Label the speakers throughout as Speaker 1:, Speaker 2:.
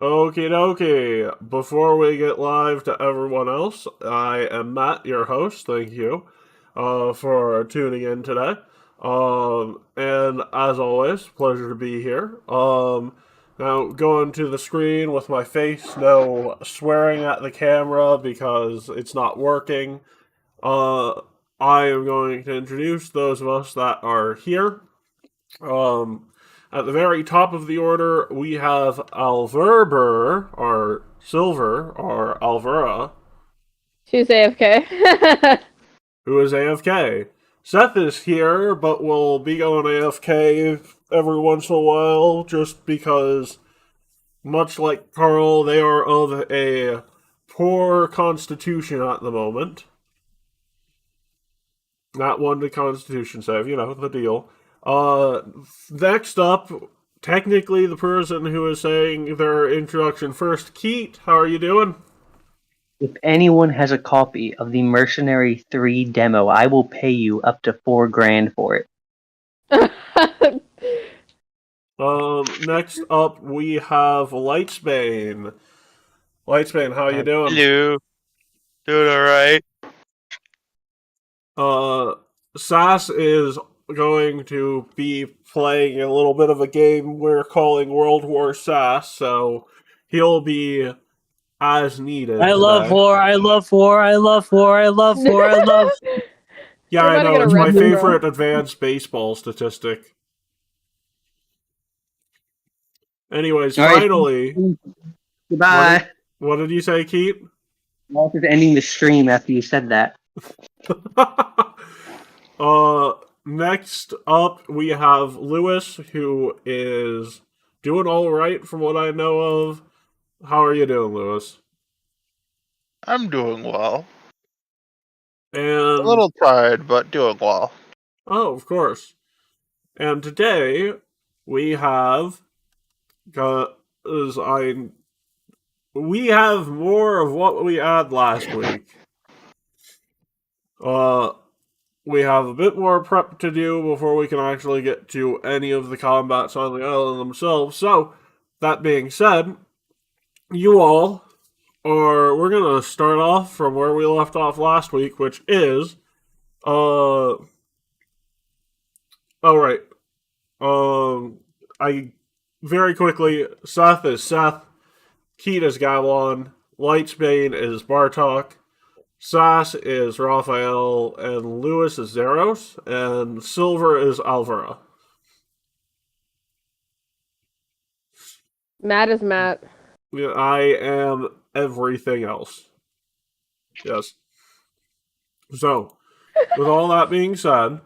Speaker 1: Okie dokie. Before we get live to everyone else, I am Matt, your host. Thank you for tuning in today. And as always, pleasure to be here. Now, going to the screen with my face, no swearing at the camera because it's not working. Uh, I am going to introduce those of us that are here. Um, at the very top of the order, we have Alverber, or Silver, or Alvera,
Speaker 2: She's AFK.
Speaker 1: who is AFK. Seth is here, but will be going AFK every once in a while, just because, much like Carl, they are of a poor constitution at the moment. Not one to constitution save, you know, the deal. Uh, Next up, technically the person who is saying their introduction first, Keat, how are you doing?
Speaker 3: If anyone has a copy of the Mercenary 3 demo, I will pay you up to $4,000 for it.
Speaker 1: Next up we have Lightsbane. Lightsbane, how you doing?
Speaker 4: Hello. Doing alright.
Speaker 1: Sass is going to be playing a little bit of a game we're calling World War Sass, so he'll be as needed.
Speaker 5: I love war, I love war, I love war, I love war, I love.
Speaker 1: Yeah, I know, it's my favorite advanced baseball statistic. Anyways, finally.
Speaker 3: Goodbye.
Speaker 1: What did you say, Keith?
Speaker 3: I was just ending the stream after you said that.
Speaker 1: Next up, we have Lewis, who is doing all right from what I know of. How are you doing, Lewis?
Speaker 4: I'm doing well.
Speaker 1: And
Speaker 4: a little tired, but doing well.
Speaker 1: Oh, of course. And today we have, we have more of what we had last week. We have a bit more prep to do before we can actually get to any of the combats on the island themselves. So, that being said, you all we're gonna start off from where we left off last week, which is, I very quickly, Seth is Seth, Keat is Gavilan, Lightsbane is Bartok, Sass is Raphael, and Lewis is Zeros, and Silver is Alvera.
Speaker 2: Matt is Matt.
Speaker 1: I am everything else. Yes. So, with all that being said,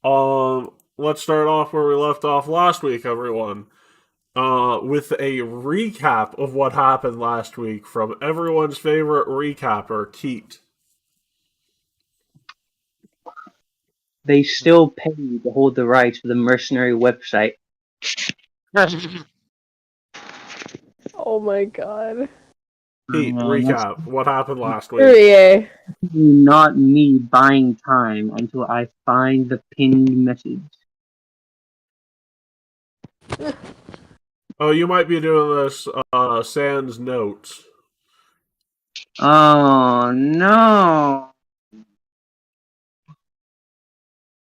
Speaker 1: let's start off where we left off last week, everyone. With a recap of what happened last week from everyone's favorite recapper, Keat.
Speaker 3: They still pay you to hold the rights for the Mercenary website.
Speaker 2: Oh my god.
Speaker 1: Keat, recap. What happened last week?
Speaker 2: Yeah.
Speaker 3: Not me buying time until I find the pinned message.
Speaker 1: Oh, you might be doing this sans notes.
Speaker 3: Oh, no.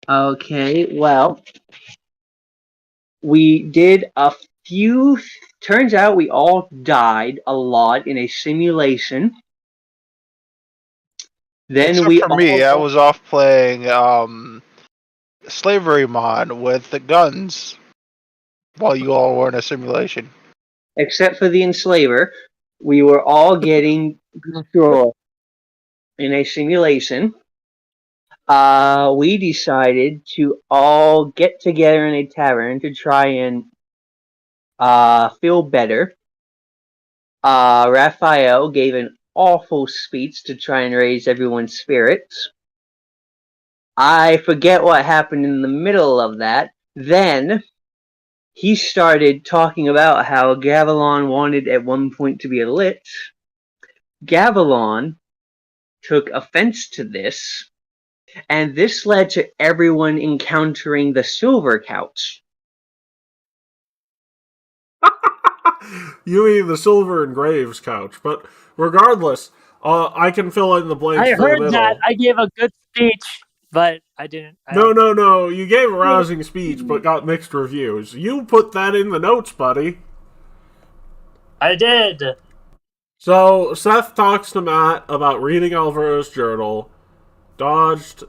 Speaker 3: Okay, well, we did a few. Turns out we all died a lot in a simulation. Then
Speaker 4: Except for me, I was off playing Slavery Mod with the guns while you all were in a simulation.
Speaker 3: Except for the enslaver, we were all getting destroyed in a simulation. We decided to all get together in a tavern to try and feel better. Raphael gave an awful speech to try and raise everyone's spirits. I forget what happened in the middle of that. Then he started talking about how Gavilan wanted at one point to be a lich. Gavilan took offense to this, and this led to everyone encountering the silver couch.
Speaker 1: You mean the Silver and Graves couch. But regardless, I can fill in the blanks
Speaker 5: I
Speaker 1: for the
Speaker 5: heard that.
Speaker 1: middle.
Speaker 5: I gave a good speech, but I didn't.
Speaker 1: No. You gave a rousing speech, but got mixed reviews. You put that in the notes, buddy.
Speaker 5: I did.
Speaker 1: So, Seth talks to Matt about reading Alvaro's journal, dodged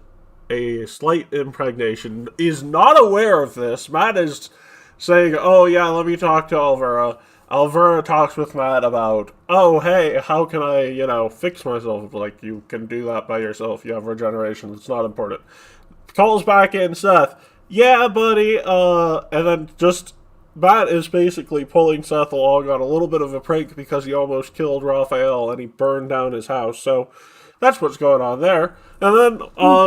Speaker 1: a slight impregnation, is not aware of this. Matt is saying, oh yeah, let me talk to Alvaro. Alvaro talks with Matt about, oh hey, how can I, fix myself? Like, you can do that by yourself. You have regeneration. It's not important. Calls back in Seth. Yeah, buddy. And then just Matt is basically pulling Seth along on a little bit of a prank because he almost killed Raphael and he burned down his house. So that's what's going on there. And then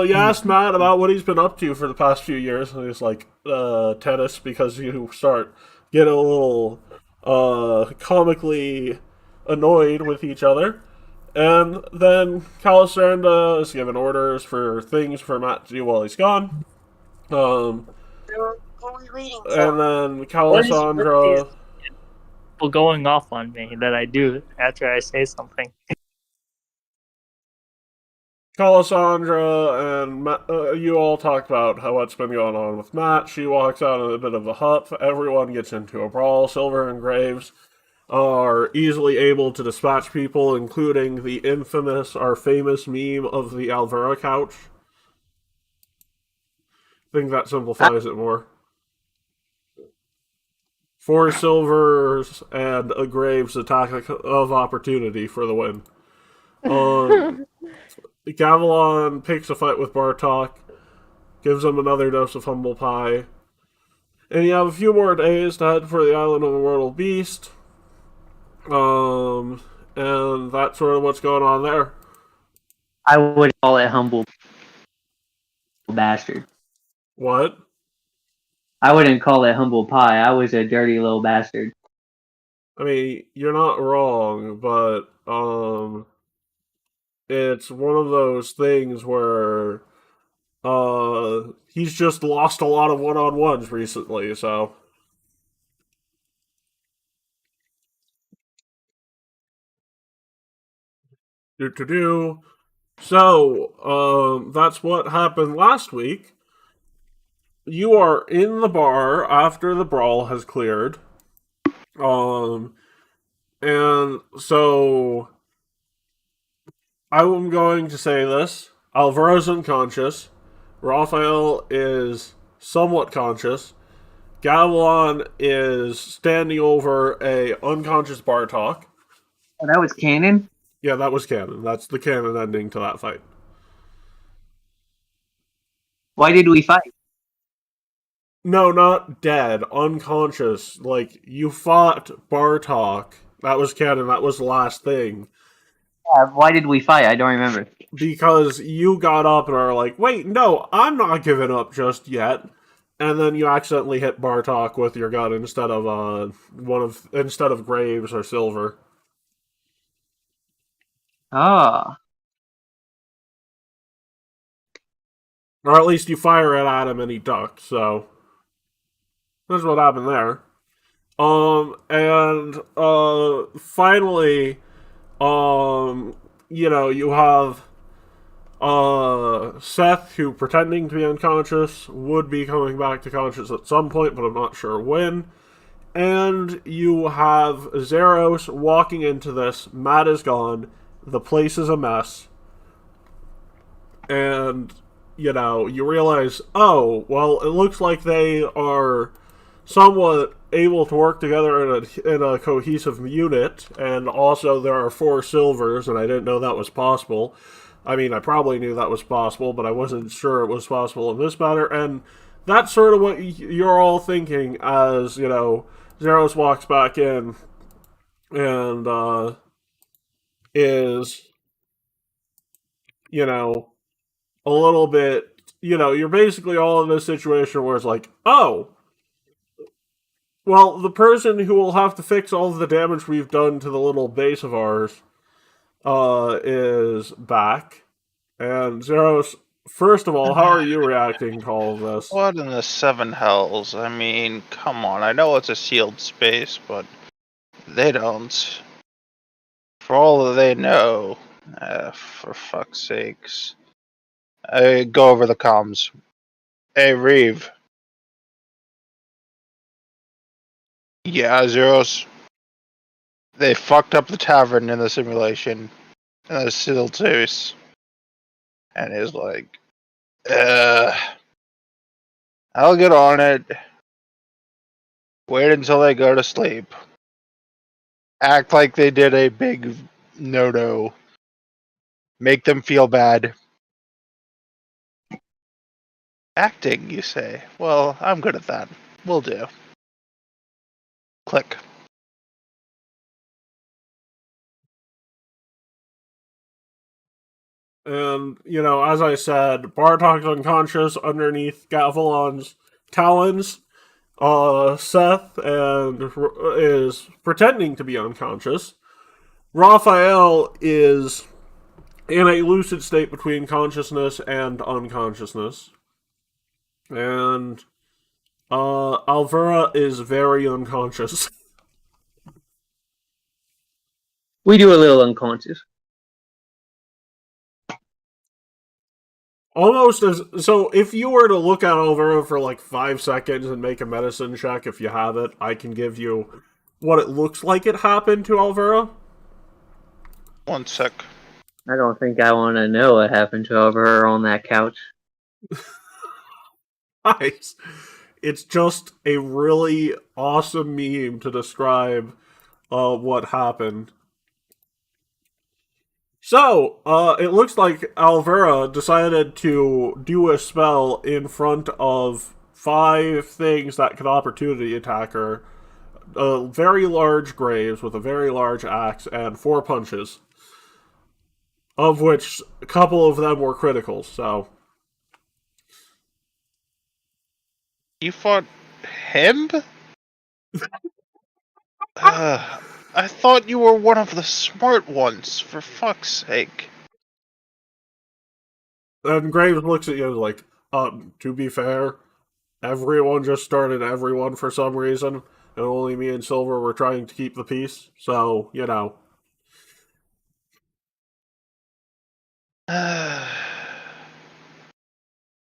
Speaker 1: you asked Matt about what he's been up to for the past few years, and he's like, tennis, because you start getting a little comically annoyed with each other. And then Calisaranda is giving orders for things for Matt to do while he's gone. And then Calisandra...
Speaker 5: People going off on me that I do after I say something.
Speaker 1: Calisandra and Matt, you all talked about what's been going on with Matt. She walks out in a bit of a huff. Everyone gets into a brawl. Silver and Graves are easily able to dispatch people, including the infamous, our famous meme of the Alvaro couch. I think that simplifies it more. 4 silvers and a Graves attack of opportunity for the win. Gavilan picks a fight with Bartok, gives him another dose of humble pie, and you have a few more days to head for the island of Immortal Beast. And that's sort of what's going on there.
Speaker 3: I would call it humble bastard.
Speaker 1: What?
Speaker 3: I wouldn't call it humble pie. I was a dirty little bastard.
Speaker 1: I mean, you're not wrong, but it's one of those things where he's just lost a lot of one-on-ones recently, so do. So, that's what happened last week. You are in the bar after the brawl has cleared. And so I'm going to say this. Alvaro's unconscious. Raphael is somewhat conscious. Gavilan is standing over a unconscious Bartok.
Speaker 3: Oh, that was canon?
Speaker 1: Yeah, that was canon. That's the canon ending to that fight.
Speaker 3: Why did we fight?
Speaker 1: No, not dead. Unconscious. Like, you fought Bartok. That was canon. That was the last thing.
Speaker 3: Yeah, why did we fight? I don't remember.
Speaker 1: Because you got up and are like, wait, no, I'm not giving up just yet. And then you accidentally hit Bartok with your gun instead of Graves or Silver.
Speaker 3: Ah.
Speaker 1: Or at least you fire it at him and he ducked, so that's what happened there. Finally, you have Seth, who pretending to be unconscious, would be coming back to conscious at some point, but I'm not sure when. And you have Zeros walking into this. Matt is gone. The place is a mess. And, you realize, oh, well, it looks like they are somewhat able to work together in a cohesive unit, and also there are 4 silvers, and I didn't know that was possible. I mean, I probably knew that was possible, but I wasn't sure it was possible in this matter, and that's sort of what you're all thinking as, Zeros walks back in and is, a little bit, you're basically all in this situation where it's like, oh, well, the person who will have to fix all of the damage we've done to the little base of ours is back. And Zeros, first of all, how are you reacting to all of this?
Speaker 4: What in the 7 hells? I mean, come on. I know it's a sealed space, but They don't. For all that they know, for fuck's sakes. I go over the comms. Hey, Reeve. Yeah, Zeros. They fucked up the tavern in the simulation. And there's still Zeus. And he's like, I'll get on it. Wait until they go to sleep. Act like they did a big no-no. Make them feel bad. Acting, you say? Well, I'm good at that. Will do. Click.
Speaker 1: And, you know, as I said, Bartok's unconscious underneath Gavilan's talons. Seth is pretending to be unconscious. Raphael is in a lucid state between consciousness and unconsciousness. And Alvera is very unconscious.
Speaker 3: We do a little unconscious.
Speaker 1: Almost as so. If you were to look at Alvera for like 5 seconds and make a medicine check, if you have it, I can give you what it looks like it happened to Alvera.
Speaker 4: 1 sec.
Speaker 3: I don't think I want to know what happened to her on that couch.
Speaker 1: Nice. It's just a really awesome meme to describe what happened. So, it looks like Alvera decided to do a spell in front of 5 things that could opportunity attack her. Very large graves with a very large axe and 4 punches. Of which a couple of them were critical, so...
Speaker 4: You fought him? I thought you were one of the smart ones, for fuck's sake.
Speaker 1: And Graves looks at you like, to be fair, everyone just started everyone for some reason, and only me and Silver were trying to keep the peace, so, you know.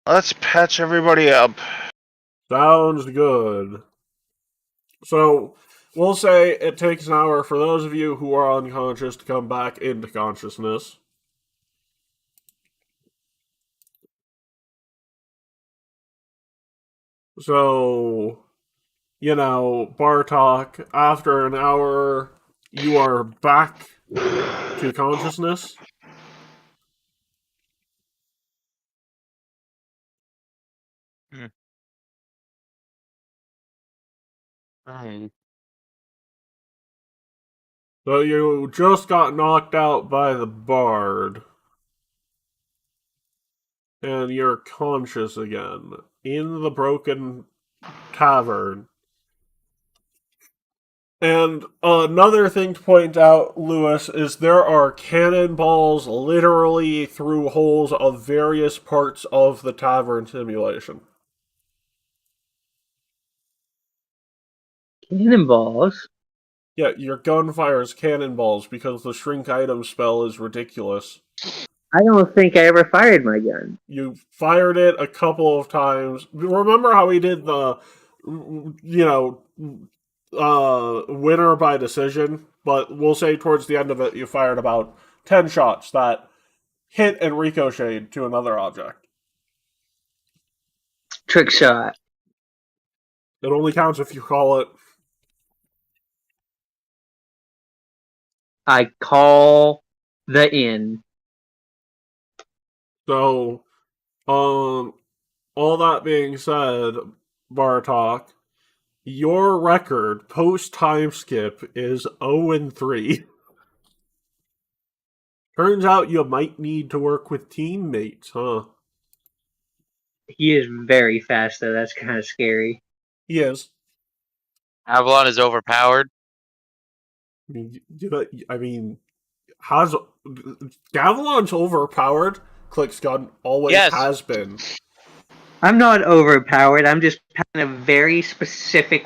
Speaker 4: Let's patch everybody up.
Speaker 1: Sounds good. So, we'll say it takes an hour for those of you who are unconscious to come back into consciousness. So, you know, Bartok, after an hour, you are back to consciousness. So you just got knocked out by the bard. And you're conscious again. In the broken tavern. And another thing to point out, Lewis, is there are cannonballs literally through holes of various parts of the tavern simulation.
Speaker 3: Cannonballs?
Speaker 1: Yeah, your gun fires cannonballs because the shrink item spell is ridiculous.
Speaker 3: I don't think I ever fired my gun.
Speaker 1: You fired it a couple of times. Remember how we did the, winner by decision? But we'll say towards the end of it, you fired about 10 shots that hit and ricocheted to another object.
Speaker 3: Trick shot.
Speaker 1: It only counts if you call it.
Speaker 3: I call the inn.
Speaker 1: So, all that being said, Bartok, your record post time skip is 0-3. Turns out you might need to work with teammates, huh?
Speaker 3: He is very fast, though. That's kind of scary.
Speaker 1: He is.
Speaker 6: Avalon is overpowered.
Speaker 1: I mean, has Gavilan's overpowered? Clicks gun always
Speaker 6: Yes.
Speaker 1: has been.
Speaker 3: I'm not overpowered. I'm just having a very specific.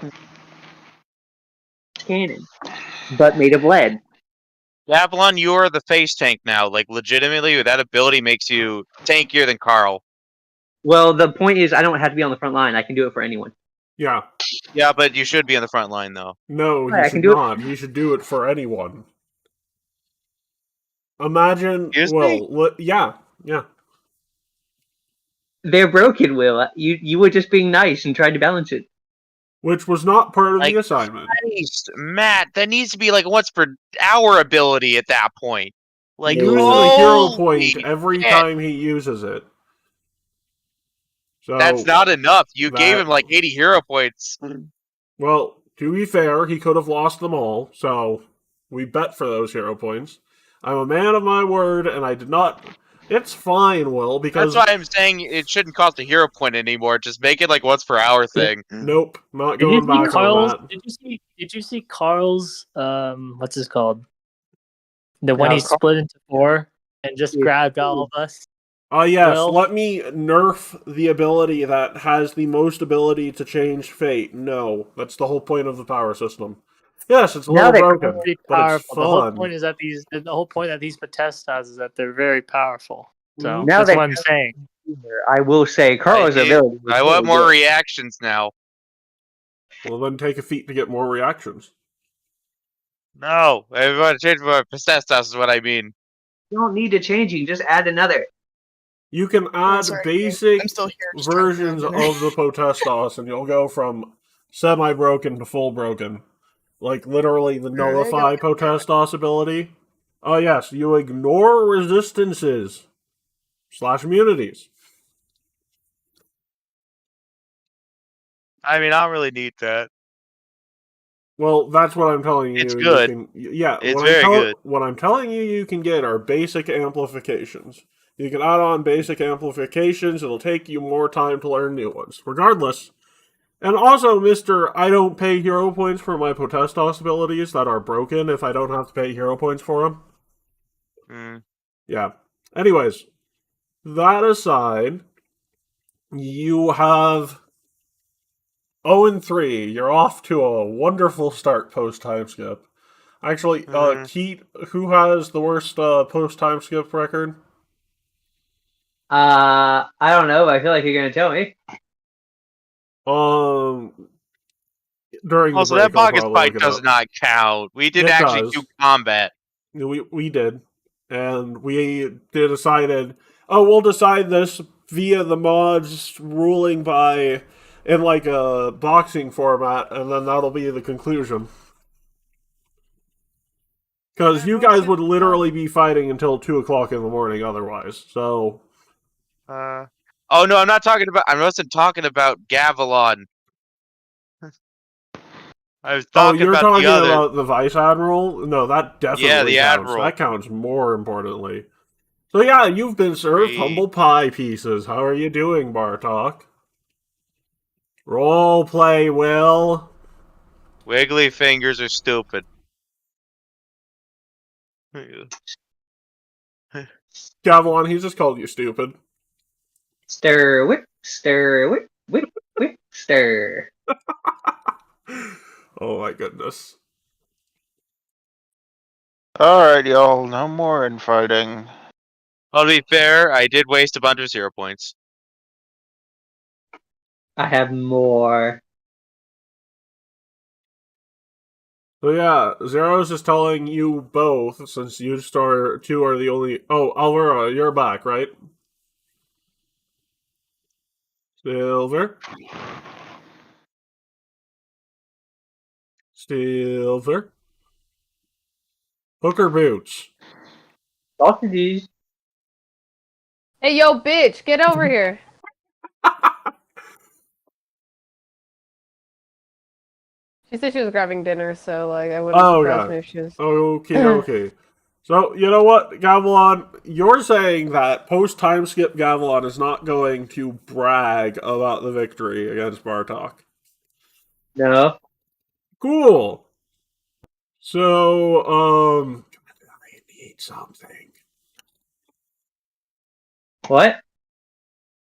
Speaker 3: cannon, but made of lead.
Speaker 6: Avalon, you are the face tank now. Like, legitimately, that ability makes you tankier than Carl.
Speaker 3: Well, the point is, I don't have to be on the front line. I can do it for anyone.
Speaker 1: Yeah.
Speaker 6: Yeah, but you should be on the front line, though.
Speaker 1: No,
Speaker 3: Right,
Speaker 1: he
Speaker 3: I can
Speaker 1: should
Speaker 3: do it.
Speaker 1: not. He should do it for anyone. Imagine.
Speaker 6: Excuse me?
Speaker 1: Well, yeah.
Speaker 3: They're broken, Will. You were just being nice and tried to balance it.
Speaker 1: Which was not part of
Speaker 6: Like,
Speaker 1: the assignment.
Speaker 6: Christ, Matt, that needs to be like once per hour ability at that point. Like,
Speaker 1: He loses a hero
Speaker 6: holy
Speaker 1: point every
Speaker 6: shit.
Speaker 1: time he uses it. So
Speaker 6: That's not enough. You gave
Speaker 1: that-
Speaker 6: him like 80 hero points.
Speaker 1: Well, to be fair, he could have lost them all, so we bet for those hero points. I'm a man of my word, and I did not. It's fine, Will, because
Speaker 6: That's why I'm saying it shouldn't cost a hero point anymore. Just make it like once per hour thing.
Speaker 1: nope, not
Speaker 5: Did you
Speaker 1: going
Speaker 5: see
Speaker 1: back
Speaker 5: Carl's?
Speaker 1: on that.
Speaker 5: Did you see Carl's? What's this called? The when
Speaker 3: Yeah,
Speaker 5: he split into four and just
Speaker 3: Yeah.
Speaker 5: grabbed all of us.
Speaker 1: Yes,
Speaker 5: Well-
Speaker 1: let me nerf the ability that has the most ability to change fate. No, that's the whole point of the power system. Yes, it's a
Speaker 3: Now
Speaker 1: little
Speaker 3: they-
Speaker 1: broken,
Speaker 5: Pretty
Speaker 1: but it's
Speaker 5: powerful. The whole
Speaker 1: fun.
Speaker 5: point is that the whole point that these Patest has is that they're very powerful. So
Speaker 3: Now
Speaker 5: that's
Speaker 3: they-
Speaker 5: what I'm saying.
Speaker 3: I will say, Carl's
Speaker 6: I
Speaker 3: ability. was
Speaker 6: I want
Speaker 3: really
Speaker 6: more
Speaker 3: good.
Speaker 6: reactions now.
Speaker 1: Well, then take a feat to get more reactions.
Speaker 6: No, I want to change my Pesestas is what I mean.
Speaker 3: You don't need to change. You can just add another.
Speaker 1: You can add
Speaker 7: sorry,
Speaker 1: basic
Speaker 7: I'm still here. just trying to
Speaker 1: versions
Speaker 7: grab
Speaker 1: of
Speaker 7: dinner.
Speaker 1: the Potestos, and you'll go from semi-broken to full broken. Like, literally, the
Speaker 7: Alright, I
Speaker 1: Nullify
Speaker 7: got-
Speaker 1: Potestos ability. Oh, yes, you ignore resistances / immunities.
Speaker 6: I mean, I don't really need that.
Speaker 1: Well, that's what I'm telling you.
Speaker 6: It's good.
Speaker 1: Yeah,
Speaker 6: It's very good.
Speaker 1: What I'm telling you can get are basic amplifications. You can add on basic amplifications. It'll take you more time to learn new ones. Regardless. And also, Mr. I don't pay hero points for my Potestos abilities that are broken if I don't have to pay hero points for them.
Speaker 6: Mm.
Speaker 1: Yeah. Anyways, that aside, you have 0-3. You're off to a wonderful start post time skip. Actually, Keat, who has the worst post time skip record?
Speaker 3: I don't know. But I feel like you're gonna tell me.
Speaker 1: During
Speaker 6: Also,
Speaker 1: the
Speaker 6: that
Speaker 1: break, I'll
Speaker 6: Bogus
Speaker 1: probably
Speaker 6: fight
Speaker 1: look it
Speaker 6: does
Speaker 1: up.
Speaker 6: not count. We did
Speaker 1: It
Speaker 6: actually
Speaker 1: does.
Speaker 6: do combat.
Speaker 1: We did, and we decided. Oh, we'll decide this via the mods ruling by in like a boxing format, and then that'll be the conclusion. Because you guys would literally be fighting until 2 o'clock in the morning otherwise. So
Speaker 6: Oh no, I'm not talking about. I wasn't talking about Gavilon. I was talking
Speaker 1: you're
Speaker 6: about
Speaker 1: talking
Speaker 6: the other.
Speaker 1: about the Vice Admiral? No, that definitely
Speaker 6: the
Speaker 1: counts.
Speaker 6: Admiral.
Speaker 1: That counts more importantly. So yeah, you've been served
Speaker 6: Three.
Speaker 1: humble pie pieces. How are you doing, Bartok? Role play, Will.
Speaker 6: Wiggly fingers are stupid.
Speaker 1: Gavilon, he just called you stupid.
Speaker 3: Stir, whip, stir, whip, stir.
Speaker 1: Oh my goodness.
Speaker 4: Alright, y'all. No more infighting.
Speaker 6: Well, to be fair, I did waste a bunch of 0 points.
Speaker 3: I have more.
Speaker 1: So yeah, Zeros is telling you both, since you two are the only... Oh, Alvaro, you're back, right? Silver? Silver? Hooker boots.
Speaker 3: Sausages.
Speaker 2: Hey, yo, bitch, get over here. She said she was grabbing dinner, so like I wouldn't
Speaker 1: Oh,
Speaker 2: surprise
Speaker 1: yeah.
Speaker 2: me if she was.
Speaker 1: Okay. So, you know what, Gavilon? You're saying that post-time skip Gavilon is not going to brag about the victory against Bartok.
Speaker 3: No.
Speaker 1: Cool. So, I need something.
Speaker 3: What?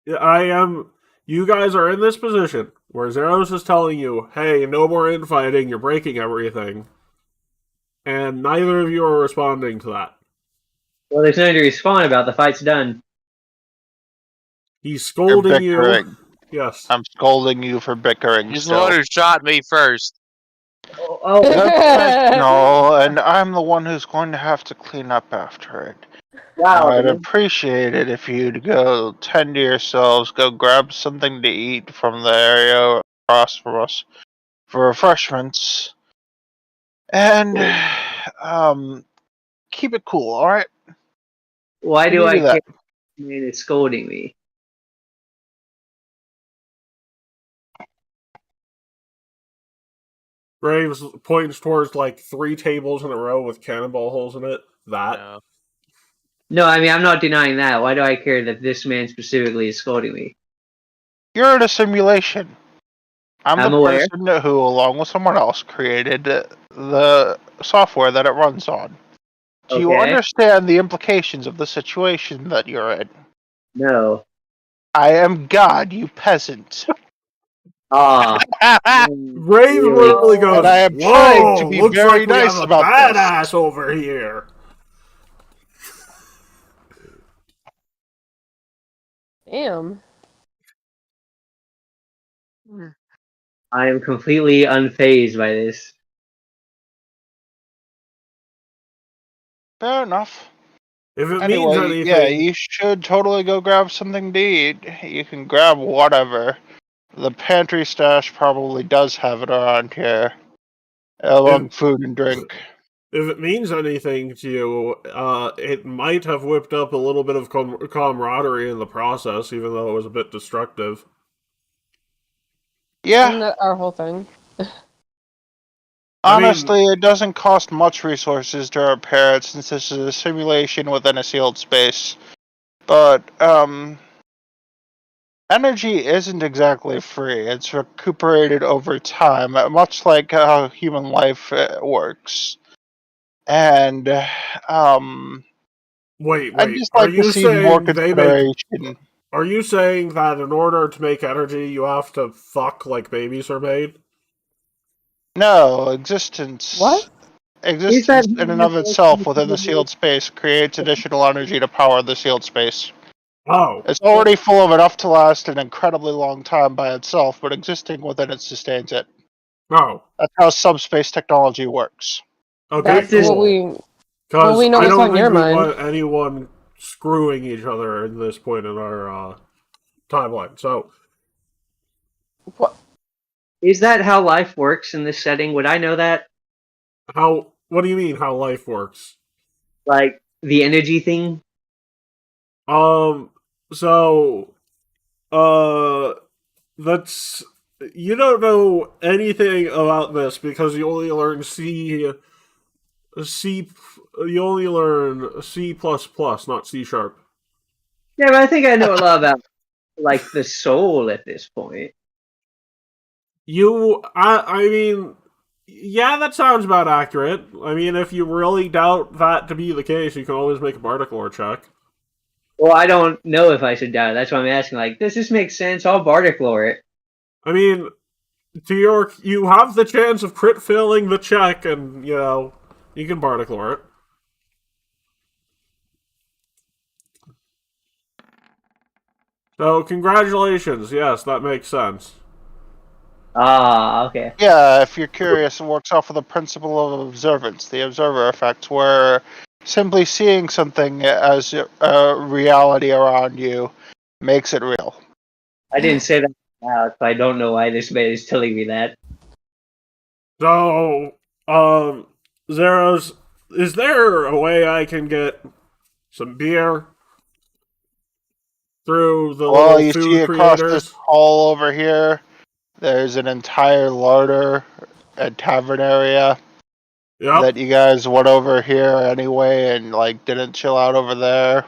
Speaker 1: You guys are in this position where Zeros is telling you, hey, no more infighting, you're breaking everything. and neither of you are responding to that.
Speaker 3: Well, there's nothing to respond about. The fight's done.
Speaker 1: He's
Speaker 4: You're
Speaker 1: scolding you.
Speaker 4: bickering.
Speaker 1: Yes.
Speaker 4: I'm scolding you for bickering
Speaker 6: He's the one
Speaker 4: still.
Speaker 6: who shot me first.
Speaker 3: Oh,
Speaker 4: No, and I'm the one who's going to have to clean up after it.
Speaker 3: wow.
Speaker 4: I'd appreciate it if you'd go tend to yourselves, go grab something to eat from the area across from us for refreshments, and keep it cool, alright?
Speaker 3: Why
Speaker 4: Can
Speaker 3: do
Speaker 4: you
Speaker 3: I
Speaker 4: do that?
Speaker 3: care? Man is scolding me.
Speaker 1: Graves points towards like 3 tables in a row with cannonball holes in it. That.
Speaker 6: No.
Speaker 3: No, I mean, I'm not denying that. Why do I care that this man specifically is scolding me?
Speaker 4: You're in a simulation. I'm
Speaker 3: I'm
Speaker 4: the
Speaker 3: aware.
Speaker 4: person who, along with someone else, created the software that it runs on. Do you
Speaker 3: Okay.
Speaker 4: understand the implications of the situation that you're in?
Speaker 3: No.
Speaker 4: I am God, you peasant.
Speaker 3: Ah.
Speaker 1: Graves
Speaker 3: Really?
Speaker 1: literally goes,
Speaker 4: And I am trying to
Speaker 1: "Whoa,
Speaker 4: be
Speaker 1: looks
Speaker 4: very
Speaker 1: like we have
Speaker 4: nice
Speaker 1: a
Speaker 4: about this.
Speaker 1: badass over here."
Speaker 2: Damn.
Speaker 3: I am completely unfazed by this.
Speaker 4: Fair enough.
Speaker 1: If it means
Speaker 4: Anyway, yeah,
Speaker 1: anything,
Speaker 4: you should totally go grab something to eat. You can grab whatever. The pantry stash probably does have it around here, among food and drink.
Speaker 1: if it means anything to you, it might have whipped up a little bit of camaraderie in the process, even though it was a bit destructive.
Speaker 2: Isn't
Speaker 4: Yeah,
Speaker 2: that our whole thing?
Speaker 1: I mean-
Speaker 4: honestly, it doesn't cost much resources to repair it since this is a simulation within a sealed space. But, energy isn't exactly free. It's recuperated over time, much like how human life works. And,
Speaker 1: Wait,
Speaker 4: I'd just
Speaker 1: are
Speaker 4: like to
Speaker 1: you
Speaker 4: see more
Speaker 1: saying they make?
Speaker 4: consideration.
Speaker 1: Are you saying that in order to make energy, you have to fuck like babies are made?
Speaker 4: No, existence.
Speaker 2: What?
Speaker 3: Is that
Speaker 4: Existence in and of itself within the sealed space creates additional energy to power the sealed space.
Speaker 1: Oh,
Speaker 4: It's already full of enough to last an incredibly long time by itself, but existing within it sustains it.
Speaker 1: oh,
Speaker 4: That's how subspace technology works.
Speaker 1: okay,
Speaker 2: That's
Speaker 3: just-
Speaker 2: what
Speaker 1: cool.
Speaker 2: we.
Speaker 1: Because
Speaker 2: we know
Speaker 1: I
Speaker 2: what's
Speaker 1: don't
Speaker 2: on your
Speaker 1: think we
Speaker 2: mind.
Speaker 1: want anyone screwing each other at this point in our timeline. So,
Speaker 2: What?
Speaker 3: Is that how life works in this setting? Would I know that?
Speaker 1: how? What do you mean? How life works?
Speaker 3: Like the energy thing?
Speaker 1: So, uh, that's you don't know anything about this because you only learn C. You only learn C plus plus, not C sharp.
Speaker 3: Yeah, but I think I know a lot about like the soul at this point.
Speaker 1: I mean, yeah, that sounds about accurate. I mean, if you really doubt that to be the case, you can always make a Bardic lore check.
Speaker 3: Well, I don't know if I should doubt it. That's why I'm asking. Like, does this make sense? I'll Bardic lore it.
Speaker 1: I mean, you have the chance of crit failing the check, and you can Bardic lore it. So, congratulations. Yes, that makes sense.
Speaker 3: Ah, okay.
Speaker 4: Yeah, if you're curious, it works off of the principle of observance, the observer effect, where simply seeing something as a reality around you makes it real.
Speaker 3: I didn't say that out, so I don't know why this man is telling me that.
Speaker 1: So, Zeros, is there a way I can get some beer through the
Speaker 4: Well,
Speaker 1: little
Speaker 4: you see
Speaker 1: food
Speaker 4: across
Speaker 1: creators?
Speaker 4: this hall over here, there's an entire larder and tavern area
Speaker 1: Yep.
Speaker 4: that you guys went over here anyway and didn't chill out over there.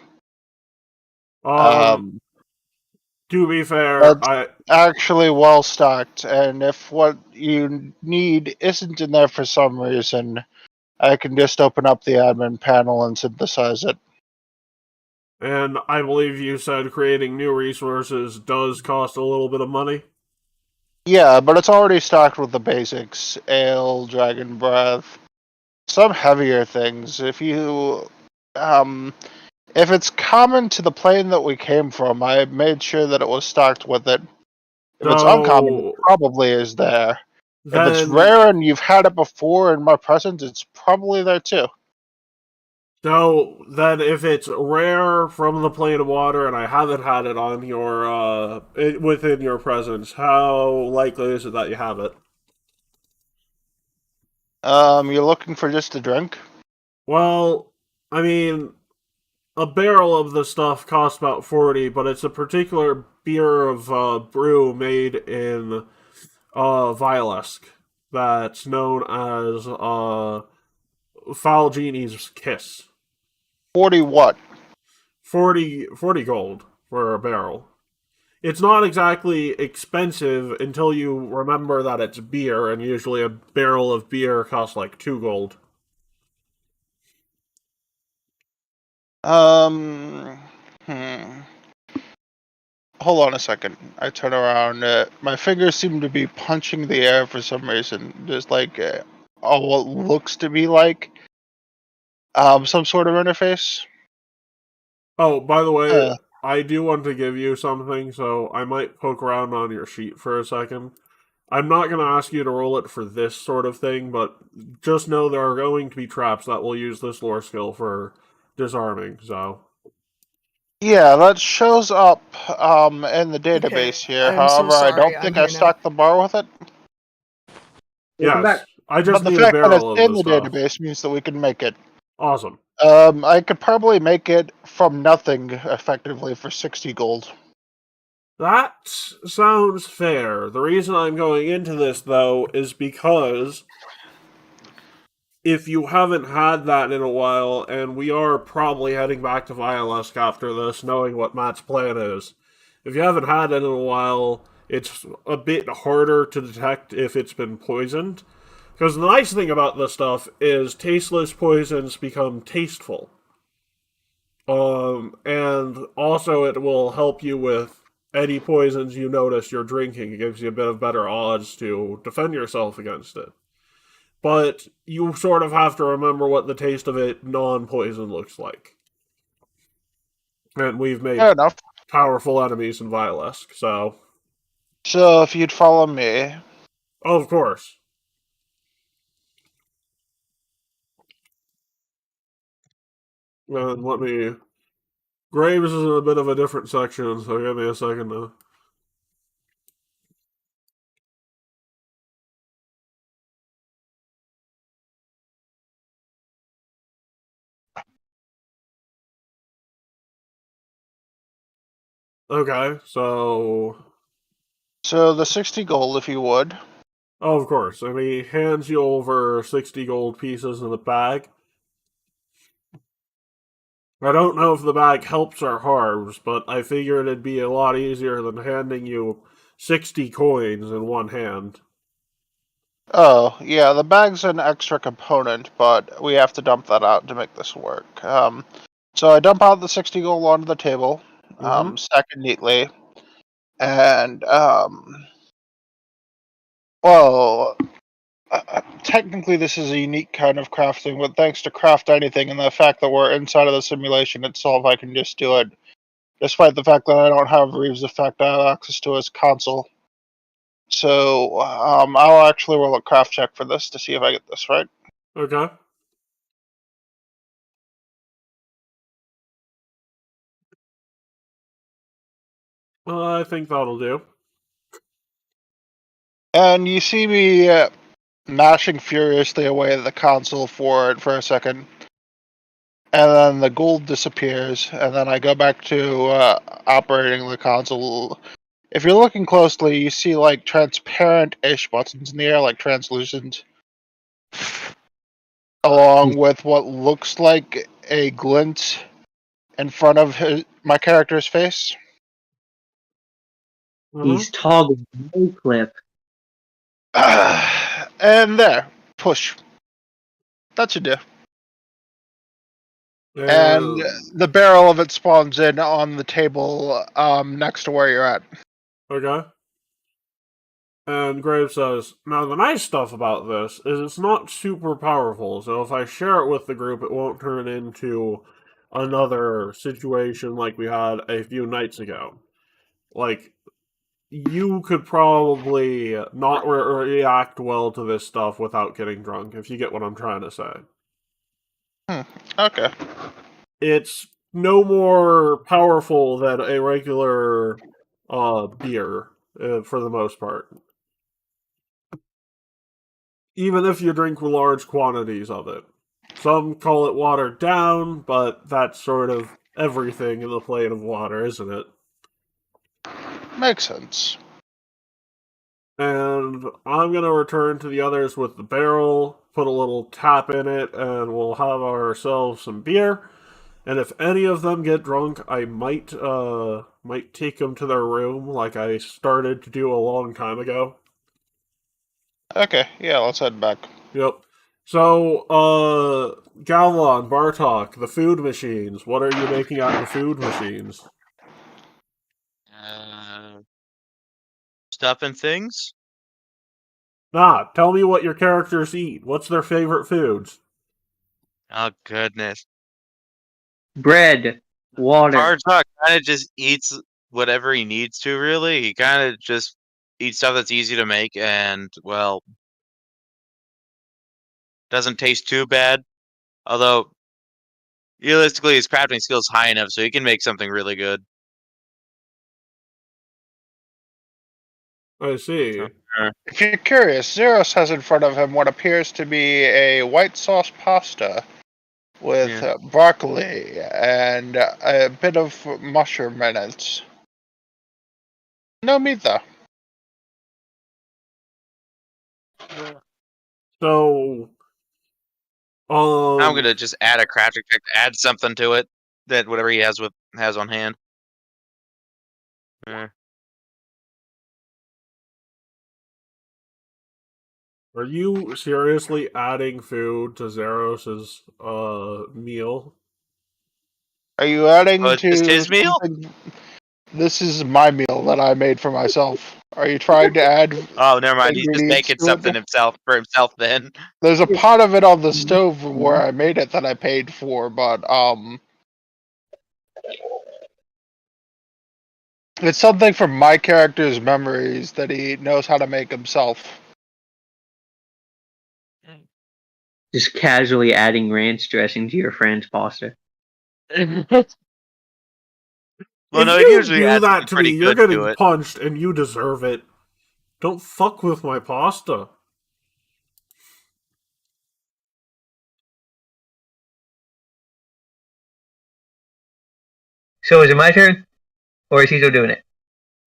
Speaker 1: To be fair,
Speaker 4: That's actually well stocked, and if what you need isn't in there for some reason, I can just open up the admin panel and synthesize it.
Speaker 1: and I believe you said creating new resources does cost a little bit of money.
Speaker 4: Yeah, but it's already stocked with the basics: ale, dragon breath, some heavier things. If it's common to the plane that we came from, I made sure that it was stocked with it. If it's uncommon, it
Speaker 1: So
Speaker 4: probably is there. If it's
Speaker 1: then,
Speaker 4: rare and you've had it before in my presence, it's probably there too.
Speaker 1: if it's rare from the plane of water and I haven't had it on within your presence, how likely is it that you have it?
Speaker 4: You're looking for just a drink?
Speaker 1: Well, I mean, a barrel of the stuff costs about 40, but it's a particular beer of brew made in Vilesk that's known as Foul Genie's Kiss.
Speaker 4: 40 what?
Speaker 1: 40 gold for a barrel. It's not exactly expensive until you remember that it's beer, and usually a barrel of beer costs like 2 gold.
Speaker 4: Hmm. Hold on a second. I turn around. My fingers seem to be punching the air for some reason. There's like what looks to be like some sort of interface.
Speaker 1: Oh, by the way,
Speaker 4: Uh,
Speaker 1: I do want to give you something, so I might poke around on your sheet for a second. I'm not going to ask you to roll it for this sort of thing, but just know there are going to be traps that will use this lore skill for disarming, so.
Speaker 4: yeah, that shows up in the database
Speaker 7: Okay,
Speaker 4: here.
Speaker 7: I'm so
Speaker 4: However, I
Speaker 7: sorry.
Speaker 4: don't
Speaker 7: I'm
Speaker 4: think I
Speaker 7: here now.
Speaker 4: stocked the bar with it.
Speaker 3: Welcome
Speaker 1: Yes,
Speaker 3: back.
Speaker 1: I
Speaker 4: But
Speaker 1: just
Speaker 4: the
Speaker 1: need a
Speaker 4: fact that it's
Speaker 1: barrel of
Speaker 4: in
Speaker 1: the
Speaker 4: the
Speaker 1: stuff.
Speaker 4: database means that we can make it.
Speaker 1: Awesome.
Speaker 4: I could probably make it from nothing effectively for 60 gold.
Speaker 1: That sounds fair. The reason I'm going into this, though, is because if you haven't had that in a while, and we are probably heading back to Vialesk after this, knowing what Matt's plan is, if you haven't had it in a while, it's a bit harder to detect if it's been poisoned. Because the nice thing about this stuff is tasteless poisons become tasteful. And also it will help you with any poisons you notice you're drinking. It gives you a bit of better odds to defend yourself against it. But you sort of have to remember what the taste of it non-poison looks like. And we've made
Speaker 4: Fair enough.
Speaker 1: powerful enemies in Vilesk, so.
Speaker 4: So if you'd follow me,
Speaker 1: Oh, of course. And let me. Graves is in a bit of a different section, so give me a second to. Okay, so.
Speaker 4: so the 60 gold, if you would.
Speaker 1: Oh, of course. And he hands you over 60 gold pieces in a bag. I don't know if the bag helps or harms, but I figured it'd be a lot easier than handing you 60 coins in one hand.
Speaker 4: Oh, yeah, the bag's an extra component, but we have to dump that out to make this work. So I dump out the 60 gold onto the table,
Speaker 1: Mm-hmm.
Speaker 4: stack it neatly, and, well, technically this is a unique kind of crafting, but thanks to Craft Anything and the fact that we're inside of the simulation itself, I can just do it. Despite the fact that I don't have Reeves' effect, I have access to his console. So, I'll actually roll a craft check for this to see if I get this right.
Speaker 1: Okay. I think that'll do.
Speaker 4: And you see me mashing furiously away at the console for it for a second. And then the gold disappears, and then I go back to operating the console. If you're looking closely, you see like transparent-ish buttons in the air, like translucent, along with what looks like a glint in front of my character's face.
Speaker 1: Mm-hmm.
Speaker 3: He's toggling no clip.
Speaker 4: And there, push. That should do. And the barrel of it spawns in on the table next to where you're at.
Speaker 1: Okay. And Graves says, now the nice stuff about this is it's not super powerful, so if I share it with the group, it won't turn into another situation like we had a few nights ago. Like, you could probably not react well to this stuff without getting drunk, if you get what I'm trying to say.
Speaker 4: Okay.
Speaker 1: It's no more powerful than a regular beer, for the most part. Even if you drink large quantities of it. Some call it watered down, but that's sort of everything in the plane of water, isn't it?
Speaker 4: Makes sense.
Speaker 1: And I'm going to return to the others with the barrel, put a little tap in it, and we'll have ourselves some beer. And if any of them get drunk, I might take them to their room like I started to do a long time ago.
Speaker 4: Okay, yeah, let's head back.
Speaker 1: Yep. So, Galvan, Bartok, the food machines. What are you making at the food machines?
Speaker 6: Stuff and things.
Speaker 1: Nah, tell me what your characters eat. What's their favorite foods?
Speaker 6: Oh goodness.
Speaker 3: Bread, water.
Speaker 6: Bartok kind of just eats whatever he needs to. Really, he kind of just eats stuff that's easy to make and well, doesn't taste too bad. Although realistically, his crafting skill is high enough, so he can make something really good.
Speaker 1: I see.
Speaker 4: If you're curious, Zeros has in front of him what appears to be a white sauce pasta with broccoli and a bit of mushroom in it. No meat, though.
Speaker 1: So,
Speaker 6: I'm gonna just add a crafting check, add something to it that whatever he has on hand.
Speaker 1: are you seriously adding food to Zeros's meal?
Speaker 4: Are you adding
Speaker 6: Oh, it's just
Speaker 4: to
Speaker 6: his meal?
Speaker 4: something? This is my meal that I made for myself. Are you trying to add
Speaker 6: Oh, never mind. He's just
Speaker 4: ingredients
Speaker 6: making
Speaker 4: to it?
Speaker 6: something himself for himself then.
Speaker 4: There's a pot of it on the stove where I made it that I paid for, but it's something from my character's memories that he knows how to make himself.
Speaker 3: Just casually adding ranch dressing to your friend's pasta.
Speaker 6: Well,
Speaker 1: If
Speaker 6: no, it
Speaker 1: you
Speaker 6: usually
Speaker 1: do
Speaker 6: adds
Speaker 1: that
Speaker 6: something
Speaker 1: to me,
Speaker 6: pretty
Speaker 1: you're
Speaker 6: good to
Speaker 1: getting
Speaker 6: it.
Speaker 1: punched and you deserve it. Don't fuck with my pasta.
Speaker 3: So is it my turn? Or is he still doing it?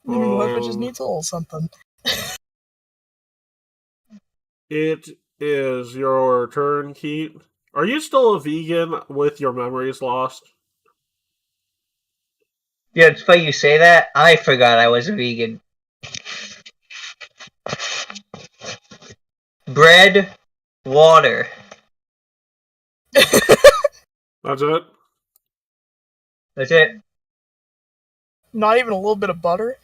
Speaker 7: What just needs a little something.
Speaker 1: It is your turn, Keith. Are you still a vegan with your memories lost?
Speaker 3: Yeah, it's funny you say that. I forgot I was a vegan. Bread, water.
Speaker 1: That's it?
Speaker 3: That's it?
Speaker 7: Not even a little bit of butter?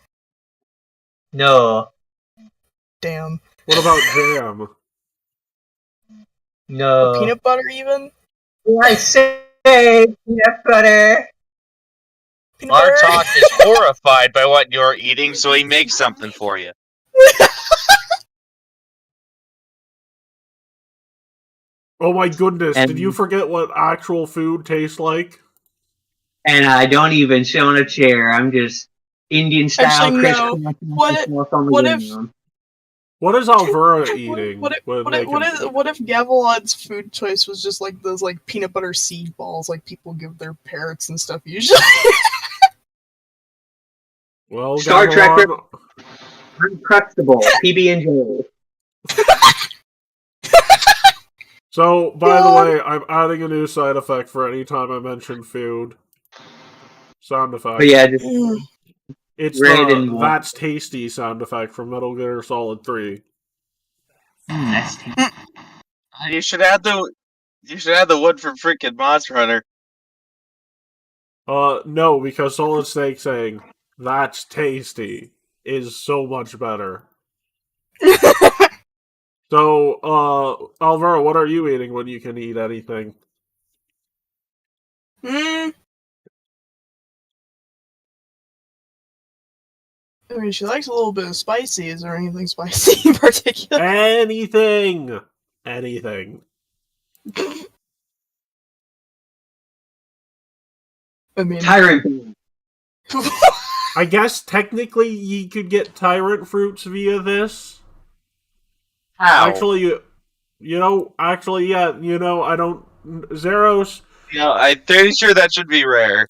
Speaker 3: No.
Speaker 7: Damn.
Speaker 1: What about jam?
Speaker 3: No.
Speaker 7: Or peanut butter even?
Speaker 3: I say peanut butter.
Speaker 7: Peanut butter?
Speaker 6: Bartok is horrified by what you're eating, so he makes something for you.
Speaker 1: Oh my goodness,
Speaker 3: And-
Speaker 1: did you forget what actual food tastes like?
Speaker 3: And I don't even sit on a chair. I'm just Indian style.
Speaker 7: Actually, no. What if
Speaker 1: What is Alvera eating?
Speaker 7: What if Gavilan's food choice was just like those like peanut butter seed balls like people give their parrots and stuff usually?
Speaker 1: Well,
Speaker 3: Star Trek
Speaker 1: Gavilan,
Speaker 3: Uncrustable. PB&J.
Speaker 1: So, by the way, I'm adding a new side effect for any time I mention food. Sound effect.
Speaker 3: But yeah, just
Speaker 1: It's
Speaker 3: red
Speaker 1: the
Speaker 3: and white.
Speaker 1: "That's Tasty" sound effect from Metal Gear Solid 3.
Speaker 3: That's
Speaker 6: You should add the wood from freaking Monster Hunter.
Speaker 1: No, because Solid Snake saying "That's tasty" is so much better. So, Alvaro, what are you eating when you can eat anything?
Speaker 7: I mean, she likes a little bit of spicy. Is there anything spicy in particular?
Speaker 1: Anything! Anything.
Speaker 7: I mean,
Speaker 3: Tyrant.
Speaker 1: I guess technically you could get tyrant fruits via this.
Speaker 3: How?
Speaker 1: Actually, I don't. Zeros,
Speaker 6: I'm pretty sure that should be rare.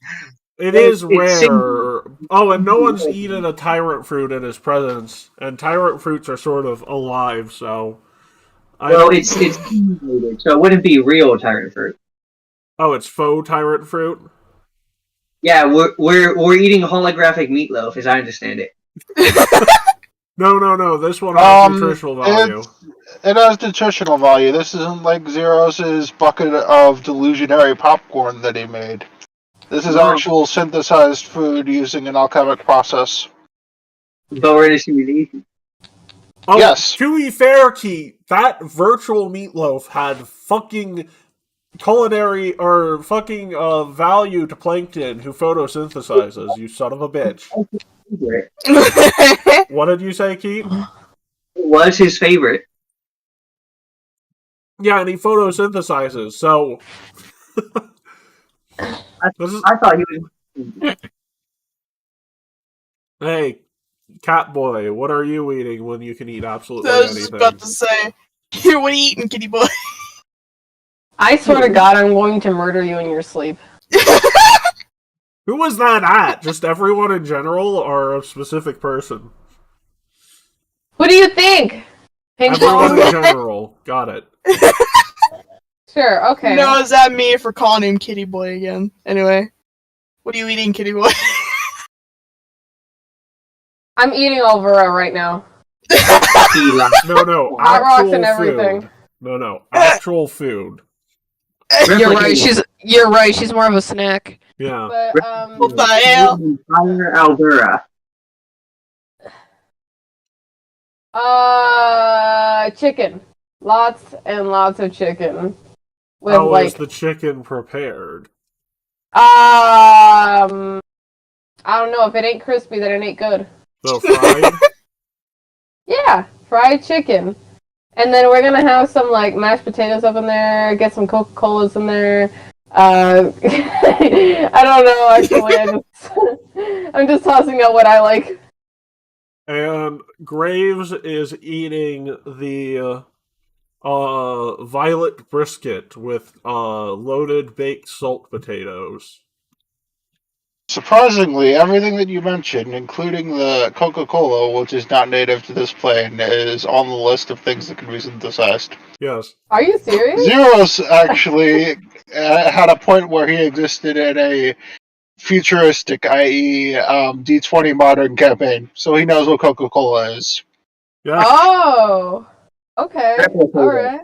Speaker 1: it
Speaker 3: Well,
Speaker 1: is
Speaker 3: it's
Speaker 1: rare. Oh, and no one's eaten a tyrant fruit in his presence. And tyrant fruits are sort of alive, so.
Speaker 3: It's simulated, so it wouldn't be real tyrant fruit.
Speaker 1: Oh, it's faux tyrant fruit?
Speaker 3: Yeah, we're eating holographic meatloaf, as I understand it.
Speaker 1: No. This one has nutritional value.
Speaker 4: It has nutritional value. This isn't like Zeros' bucket of delusionary popcorn that he made. This is
Speaker 3: No.
Speaker 4: actual synthesized food using an alchemic process.
Speaker 3: But we're in a simulation.
Speaker 1: Oh,
Speaker 4: Yes.
Speaker 1: to be fair, Keith, that virtual meatloaf had fucking culinary or fucking value to plankton who photosynthesizes, you son of a bitch.
Speaker 3: It
Speaker 1: What did you say, Keith?
Speaker 3: was his favorite.
Speaker 1: Yeah, and he photosynthesizes, so. This is,
Speaker 3: I thought he was.
Speaker 1: hey, Catboy, what are you eating when you can eat absolutely
Speaker 7: I was just
Speaker 1: anything?
Speaker 7: about to say, what are you eating, kitty boy?
Speaker 2: I swear to God, I'm going to murder you in your sleep.
Speaker 1: Who was that at? Just everyone in general, or a specific person?
Speaker 2: Who do you think? Ping
Speaker 1: Everyone
Speaker 2: pong?
Speaker 1: in general. Got it.
Speaker 2: Sure, okay.
Speaker 7: No, is that me for calling him kitty boy again? Anyway, what are you eating, kitty boy?
Speaker 2: I'm eating Alvera right now.
Speaker 1: No,
Speaker 2: Hot rocks
Speaker 1: actual
Speaker 2: and everything.
Speaker 1: food. No, actual food.
Speaker 2: You're right. You're right. She's more of a snack.
Speaker 1: Yeah.
Speaker 2: But
Speaker 7: What the hell?
Speaker 3: Entire Alvera.
Speaker 2: Chicken. Lots and lots of chicken. With
Speaker 1: How
Speaker 2: like
Speaker 1: is the chicken prepared?
Speaker 2: I don't know, if it ain't crispy then it ain't good.
Speaker 1: So fried?
Speaker 2: Yeah, fried chicken. And then we're gonna have some like mashed potatoes up in there, get some Coca-Colas in there. I don't know actually. I'm just tossing out what I like.
Speaker 1: And Graves is eating the violet brisket with loaded baked salt potatoes.
Speaker 4: Surprisingly, everything that you mentioned, including the Coca-Cola, which is not native to this plane, is on the list of things that can be synthesized.
Speaker 1: Yes.
Speaker 2: Are you serious?
Speaker 4: Zeros actually had a point where he existed in a futuristic, i.e., D20 modern campaign, so he knows what Coca-Cola is.
Speaker 1: Yeah.
Speaker 2: Oh. Okay. Alright.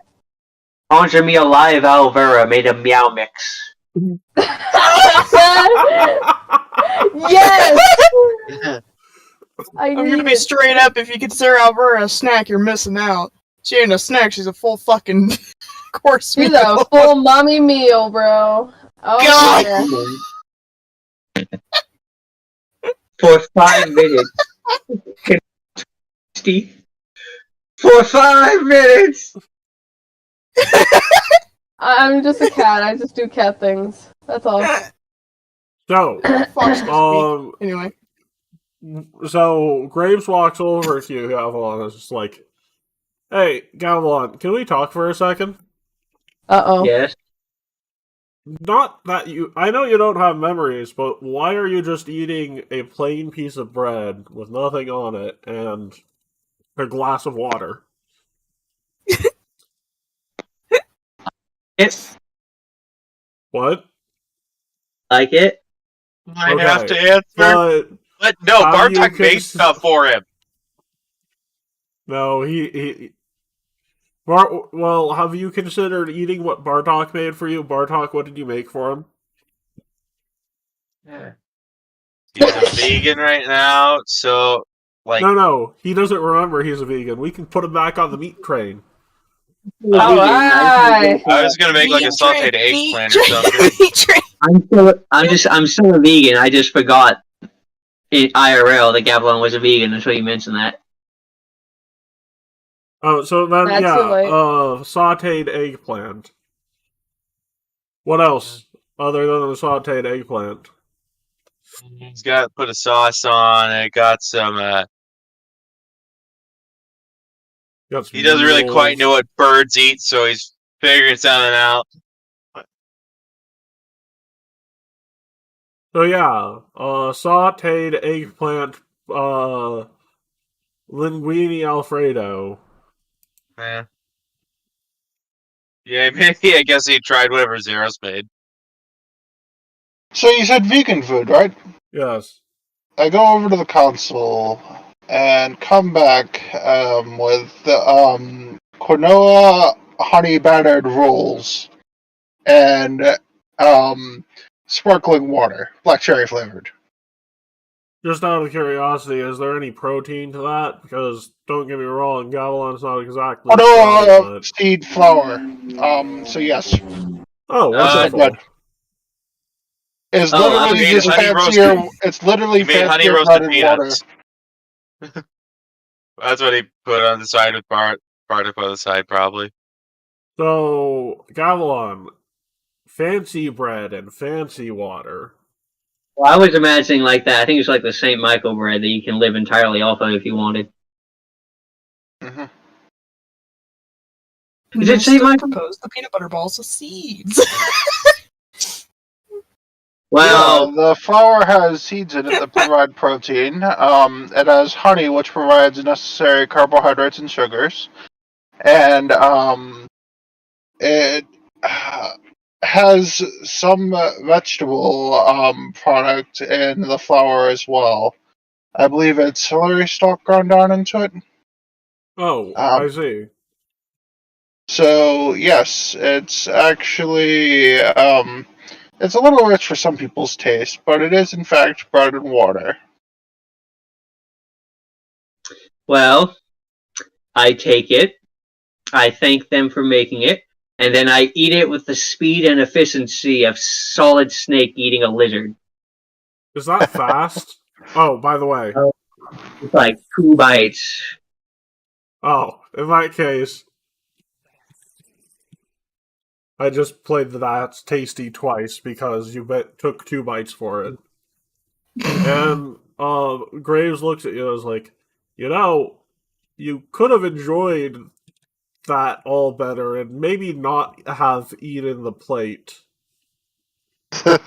Speaker 3: Conjure me alive, Alvera made a meow mix.
Speaker 2: Yes! I
Speaker 7: I'm gonna
Speaker 2: need
Speaker 7: be
Speaker 2: it.
Speaker 7: straight up. If you consider Alvera a snack, you're missing out. She ain't a snack. She's a full fucking course
Speaker 2: She's
Speaker 7: meal.
Speaker 2: a full mommy meal, bro. Oh,
Speaker 7: God.
Speaker 2: yeah.
Speaker 3: For 5 minutes. Steve. For 5 minutes!
Speaker 2: I'm just a cat. I just do cat things. That's all.
Speaker 1: So,
Speaker 7: Fox speak. Anyway.
Speaker 1: so Graves walks over to you, Gavilan, and is just like, "Hey, Gavilan, can we talk for a second?"
Speaker 2: Uh-oh.
Speaker 3: Yes.
Speaker 1: Not that I know you don't have memories, but why are you just eating a plain piece of bread with nothing on it and a glass of water?
Speaker 3: It's
Speaker 1: What?
Speaker 3: like it.
Speaker 6: I
Speaker 1: Okay,
Speaker 6: have to answer. But no,
Speaker 1: how do you
Speaker 6: Bartok made stuff for him.
Speaker 1: No, well, have you considered eating what Bartok made for you? Bartok, what did you make for him?
Speaker 6: He's a vegan right now, so Like,
Speaker 1: No, he doesn't remember he's a vegan. We can put him back on the meat train.
Speaker 2: Alright!
Speaker 6: I was gonna make like a
Speaker 7: Meat train,
Speaker 6: sauteed
Speaker 7: meat
Speaker 6: eggplant or
Speaker 7: train,
Speaker 6: something.
Speaker 7: meat train.
Speaker 3: I'm still a vegan. I just forgot in IRL that Gavilan was a vegan until you mentioned that.
Speaker 1: Oh, so then,
Speaker 2: Not
Speaker 1: yeah,
Speaker 2: too late.
Speaker 1: sauteed eggplant. What else other than the sauteed eggplant?
Speaker 6: He's got to put a sauce on it. Got some.
Speaker 1: Got some
Speaker 6: He doesn't really quite
Speaker 1: noodles.
Speaker 6: know what birds eat, so he's figuring something out.
Speaker 1: So yeah, sauteed eggplant, linguine alfredo.
Speaker 6: Yeah. Yeah, maybe I guess he tried whatever Zeros made.
Speaker 4: So you said vegan food, right?
Speaker 1: Yes.
Speaker 4: I go over to the console and come back with the quinoa honey battered rolls and sparkling water, black cherry flavored.
Speaker 1: Just out of curiosity, is there any protein to that? Because don't get me wrong, Gavilan's not exactly.
Speaker 4: Quinoa seed flour. So yes,
Speaker 1: Oh,
Speaker 4: that's
Speaker 1: wonderful.
Speaker 4: good. It's
Speaker 3: Oh, I
Speaker 4: literally
Speaker 6: made
Speaker 4: just
Speaker 6: honey
Speaker 4: fancier.
Speaker 6: roasted-
Speaker 4: It's literally
Speaker 6: He made honey
Speaker 4: fancier
Speaker 6: roasted
Speaker 4: bread and water.
Speaker 6: peanuts. That's what he put on the side with Bart. Bart put on the side, probably.
Speaker 1: So, Gavilan, fancy bread and fancy water.
Speaker 3: Well, I was imagining like that. I think it's like the St. Michael bread that you can live entirely off of if you wanted.
Speaker 4: Mhm.
Speaker 3: Is it St. Michael?
Speaker 7: Propose the peanut butter balls with seeds.
Speaker 3: Well,
Speaker 4: Yeah, the flour has seeds in it that provide protein. It has honey, which provides necessary carbohydrates and sugars, and it has some vegetable product in the flour as well. I believe it's celery stalk ground down into it.
Speaker 1: Oh, I see.
Speaker 4: So yes, it's actually it's a little rich for some people's taste, but it is in fact bread and water.
Speaker 3: well, I take it. I thank them for making it, and then I eat it with the speed and efficiency of Solid Snake eating a lizard.
Speaker 1: Is that fast? Oh, by the way.
Speaker 3: It's like 2 bites.
Speaker 1: Oh, in that case, I just played the That's Tasty twice because you took 2 bites for it. And Graves looks at you and is like, you could have enjoyed that all better and maybe not have eaten the plate.
Speaker 3: I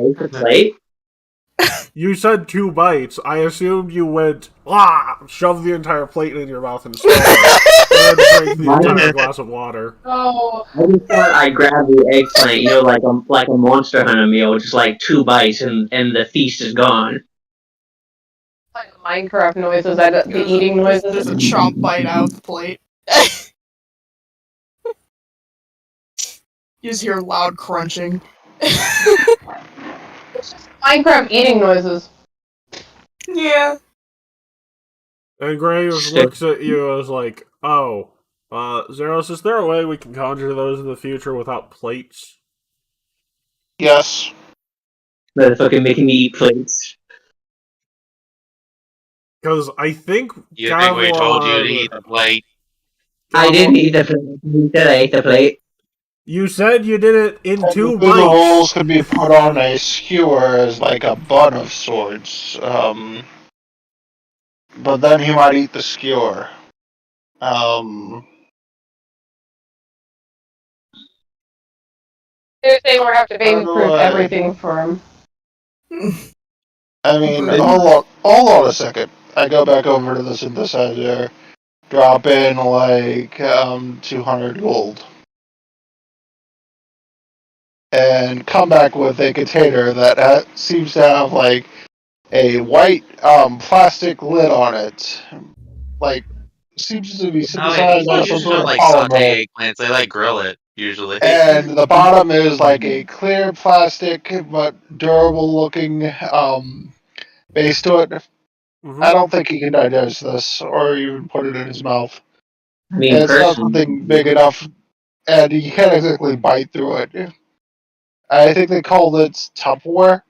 Speaker 3: ate the plate.
Speaker 1: You said 2 bites. I assumed you went, shove the entire plate in your mouth and swallow it, and drink the entire glass of water.
Speaker 2: Oh,
Speaker 3: I just thought I grabbed the eggplant, like a Monster Hunter meal, just like 2 bites and the feast is gone.
Speaker 2: like Minecraft noises, the eating noises.
Speaker 7: There's a chomp bite out of the plate. You just hear loud crunching.
Speaker 2: Minecraft eating noises.
Speaker 7: Yeah.
Speaker 1: And Graves looks at you as like, Zeros, is there a way we can conjure those in the future without plates?
Speaker 4: Yes.
Speaker 3: Motherfucking making me eat plates.
Speaker 1: Because I think
Speaker 6: You think we told you to eat the plate?
Speaker 3: I didn't eat the plate. You said I ate the plate.
Speaker 1: You said you did it in 2
Speaker 4: Technically,
Speaker 1: bites.
Speaker 4: the rolls could be put on a skewer as like a bun of sorts. But then he might eat the skewer.
Speaker 2: They're saying we're have to baby-proof
Speaker 4: How do I-
Speaker 2: everything for him.
Speaker 4: I mean, hold on a second. I go back over to the synthesizer, drop in like 200 gold, and come back with a container that seems to have like a white plastic lid on it. Like, seems to be synthesized on some sort of
Speaker 6: like
Speaker 4: polymer.
Speaker 6: saute eggplants. They like grill it usually.
Speaker 4: And the bottom is like a clear plastic but durable looking base to it. I don't think he can digest this or even put it in his mouth.
Speaker 3: I mean,
Speaker 4: It's not
Speaker 3: personally,
Speaker 4: something big enough, and you can't exactly bite through it. I think they called it Tupperware.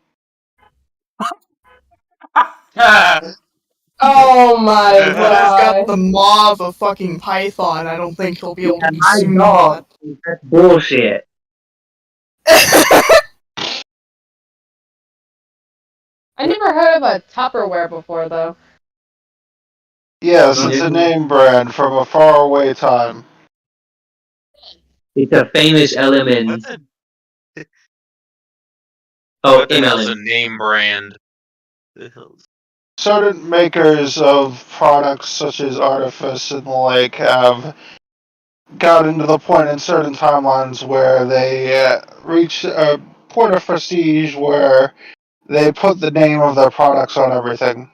Speaker 2: Oh my
Speaker 7: But I've got
Speaker 2: god.
Speaker 7: the maw of a fucking python. I don't think he'll be able to
Speaker 3: my
Speaker 7: consume
Speaker 3: dog, that's bullshit.
Speaker 7: that.
Speaker 2: I never heard of a Tupperware before, though.
Speaker 4: Yes, it's a name brand from a faraway time.
Speaker 3: It's a famous element.
Speaker 6: What the,
Speaker 3: Oh,
Speaker 6: what the hell's a
Speaker 3: MLM.
Speaker 6: name brand? The hell's...
Speaker 4: Certain makers of products such as Artifice and the like have gotten to the point in certain timelines where they reach a point of prestige where they put the name of their products on everything.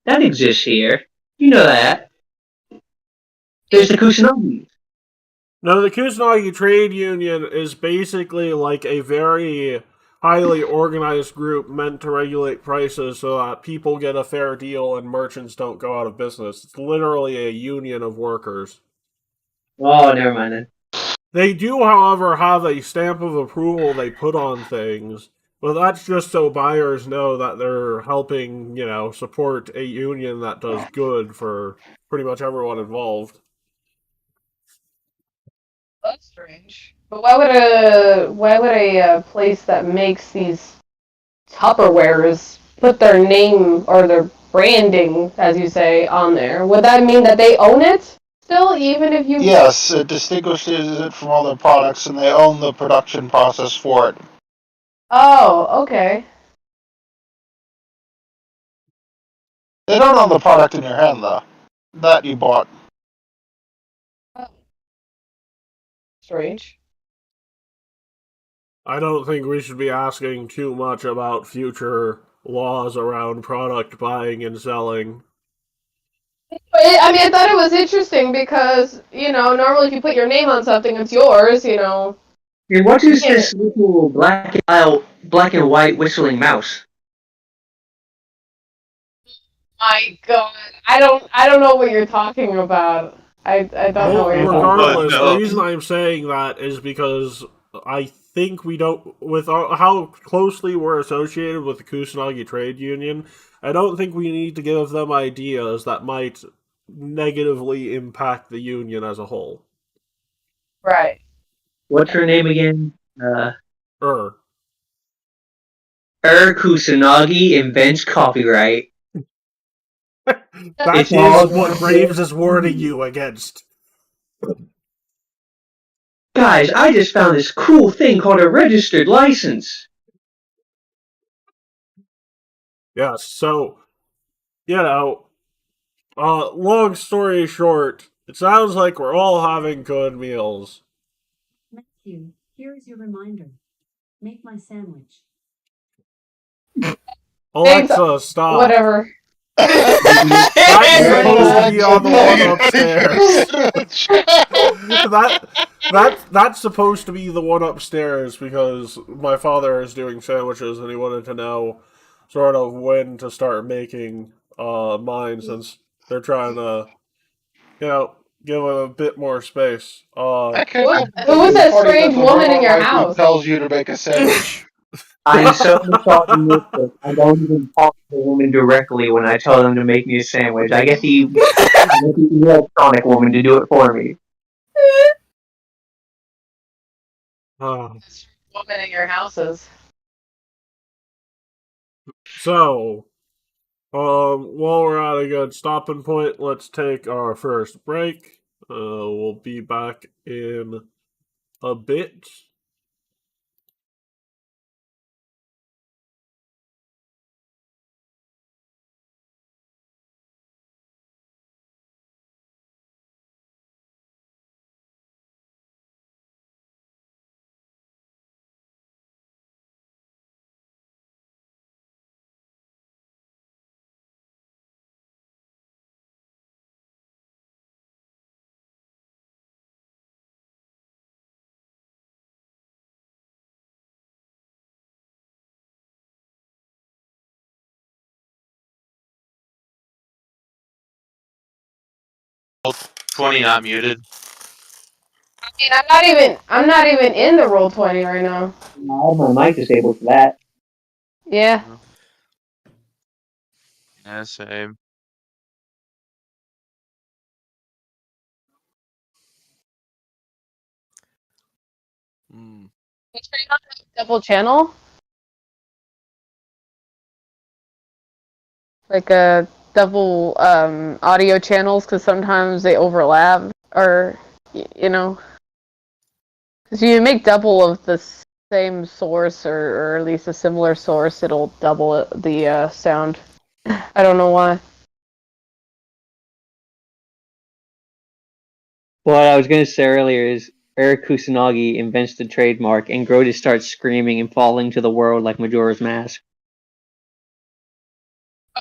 Speaker 3: That exists here. You know that. There's the Kusanagi.
Speaker 1: No, the Kusanagi Trade Union is basically like a very highly organized group meant to regulate prices so that people get a fair deal and merchants don't go out of business. It's literally a union of workers.
Speaker 3: Oh, never mind then.
Speaker 1: They do, however, have a stamp of approval they put on things, but that's just so buyers know that they're helping, support a union that does good for pretty much everyone involved.
Speaker 2: That's strange. But why would a place that makes these Tupperwares put their name or their branding, as you say, on there? Would that mean that they own it still, even if you?
Speaker 4: Yes, it distinguishes it from other products, and they own the production process for it.
Speaker 2: Oh, okay.
Speaker 4: They don't own the product in your hand, though. That you bought.
Speaker 2: Strange.
Speaker 1: I don't think we should be asking too much about future laws around product buying and selling.
Speaker 2: I thought it was interesting because, normally if you put your name on something, it's yours,
Speaker 3: Hey, what is
Speaker 2: Yeah.
Speaker 3: this little black and white whistling mouse?
Speaker 2: My God, I don't know what you're talking about. I don't know
Speaker 1: Well,
Speaker 2: what you're talking
Speaker 1: regardless,
Speaker 2: about.
Speaker 6: no.
Speaker 1: the reason I'm saying that is because I think we don't, with how closely we're associated with the Kusanagi Trade Union, I don't think we need to give them ideas that might negatively impact the union as a whole.
Speaker 2: Right.
Speaker 3: What's her name again?
Speaker 1: Er.
Speaker 3: Kusanagi invents copyright.
Speaker 1: That
Speaker 3: It's
Speaker 1: is
Speaker 3: all
Speaker 1: what Graves is warning you against.
Speaker 3: Guys, I just found this cool thing called a registered license.
Speaker 1: Yes, so, long story short, it sounds like we're all having good meals.
Speaker 8: Matthew, here is your reminder. Make my sandwich.
Speaker 1: Alexa, stop.
Speaker 2: Whatever.
Speaker 1: That's supposed to be on the one upstairs. That's supposed to be the one upstairs because my father is doing sandwiches and he wanted to know sort of when to start making mine since they're trying to give it a bit more space.
Speaker 4: I can't
Speaker 2: What?
Speaker 4: help
Speaker 2: Who
Speaker 4: but
Speaker 2: was
Speaker 4: think it's
Speaker 2: that
Speaker 4: funny
Speaker 2: strange
Speaker 4: the
Speaker 2: woman in
Speaker 4: robot
Speaker 2: your
Speaker 4: wife who
Speaker 2: house?
Speaker 4: tells you to make a sandwich.
Speaker 3: I'm so misogynistic. I don't even talk to the woman directly when I tell them to make me a sandwich. I get the electronic woman to do it for me.
Speaker 1: Uh,
Speaker 2: Woman in your houses.
Speaker 1: so, while we're at a good stopping point, let's take our first break. We'll be back in a bit.
Speaker 6: Roll20 not muted?
Speaker 2: I mean, I'm not even in the Roll20 right now.
Speaker 3: I have my mic disabled for that.
Speaker 2: Yeah.
Speaker 6: Yeah, same.
Speaker 9: Hmm.
Speaker 2: Double channel? Like a double audio channels, because sometimes they overlap, or, you know. Because you make double of the same source, or at least a similar source, it'll double the sound. I don't know why.
Speaker 3: What I was going to say earlier is Eric Kusanagi invents the trademark, and Grody starts screaming and falling to the world like Majora's Mask.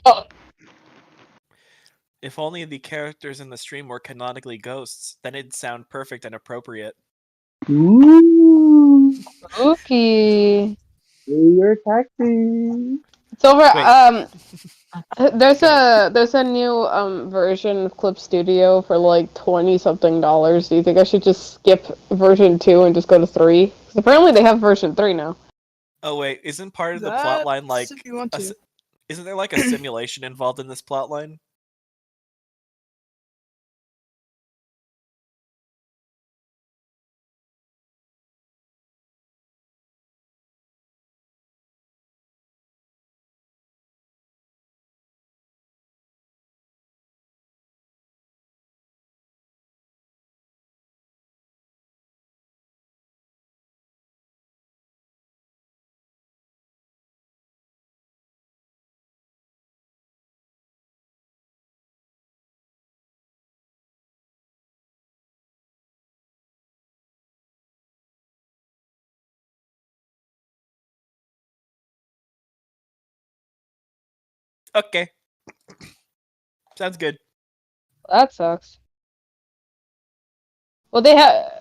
Speaker 2: Oh.
Speaker 9: If only the characters in the stream were canonically ghosts, then it'd sound perfect and appropriate.
Speaker 3: Ooh,
Speaker 2: Spooky.
Speaker 3: your taxi.
Speaker 2: It's over.
Speaker 9: Wait.
Speaker 2: There's
Speaker 9: Okay.
Speaker 2: a new version of Clip Studio for like $20-something. Do you think I should just skip version 2 and just go to 3? 'Cause apparently they have version 3 now.
Speaker 9: Oh wait, isn't part of the plotline like
Speaker 7: if you want to.
Speaker 9: isn't there like a simulation involved in this plotline? Okay. Sounds good.
Speaker 2: That sucks. Well, they have.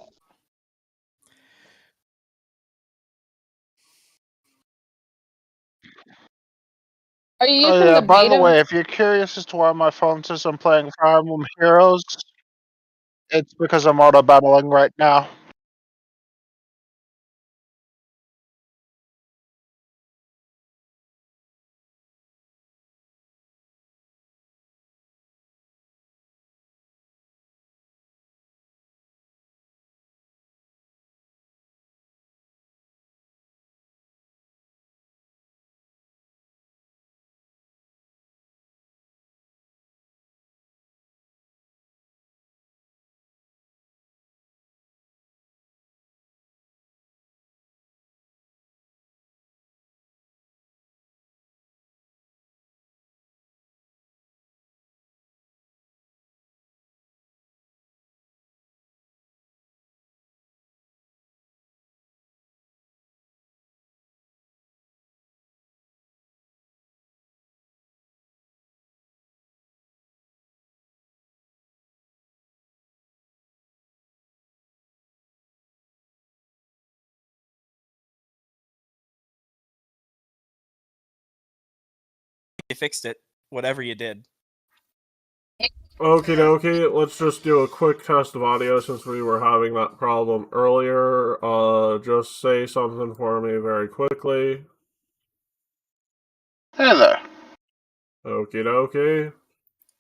Speaker 2: Are you
Speaker 4: Oh
Speaker 2: using
Speaker 4: yeah,
Speaker 2: the
Speaker 4: by the
Speaker 2: beta?
Speaker 4: way, if you're curious as to why my phone says I'm playing Fire Emblem Heroes, it's because I'm auto battling right now.
Speaker 9: You fixed it. Whatever you did.
Speaker 1: Okie dokie, let's just do a quick test of audio since we were having that problem earlier. Just say something for me very quickly.
Speaker 4: Hey there.
Speaker 1: Okie dokie.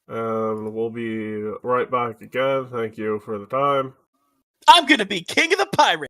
Speaker 1: And we'll be right back again. Thank you for the time.
Speaker 9: I'm gonna be king of the pirates!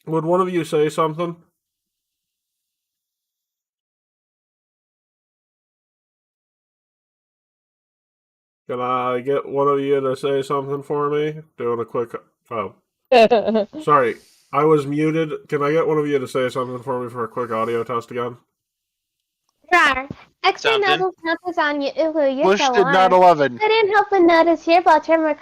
Speaker 1: Would one of you say something? Can I get one of you to say something for me? Doing a quick. Oh, sorry. I was muted. Can I get one of you to say something for me for a quick audio test again?
Speaker 10: Rar, extra
Speaker 6: Something.
Speaker 10: noodles lasagna. Ooh, you're
Speaker 4: Bush
Speaker 10: so
Speaker 4: did not
Speaker 10: warm.
Speaker 4: 11.
Speaker 10: Couldn't help but notice your blood turmeric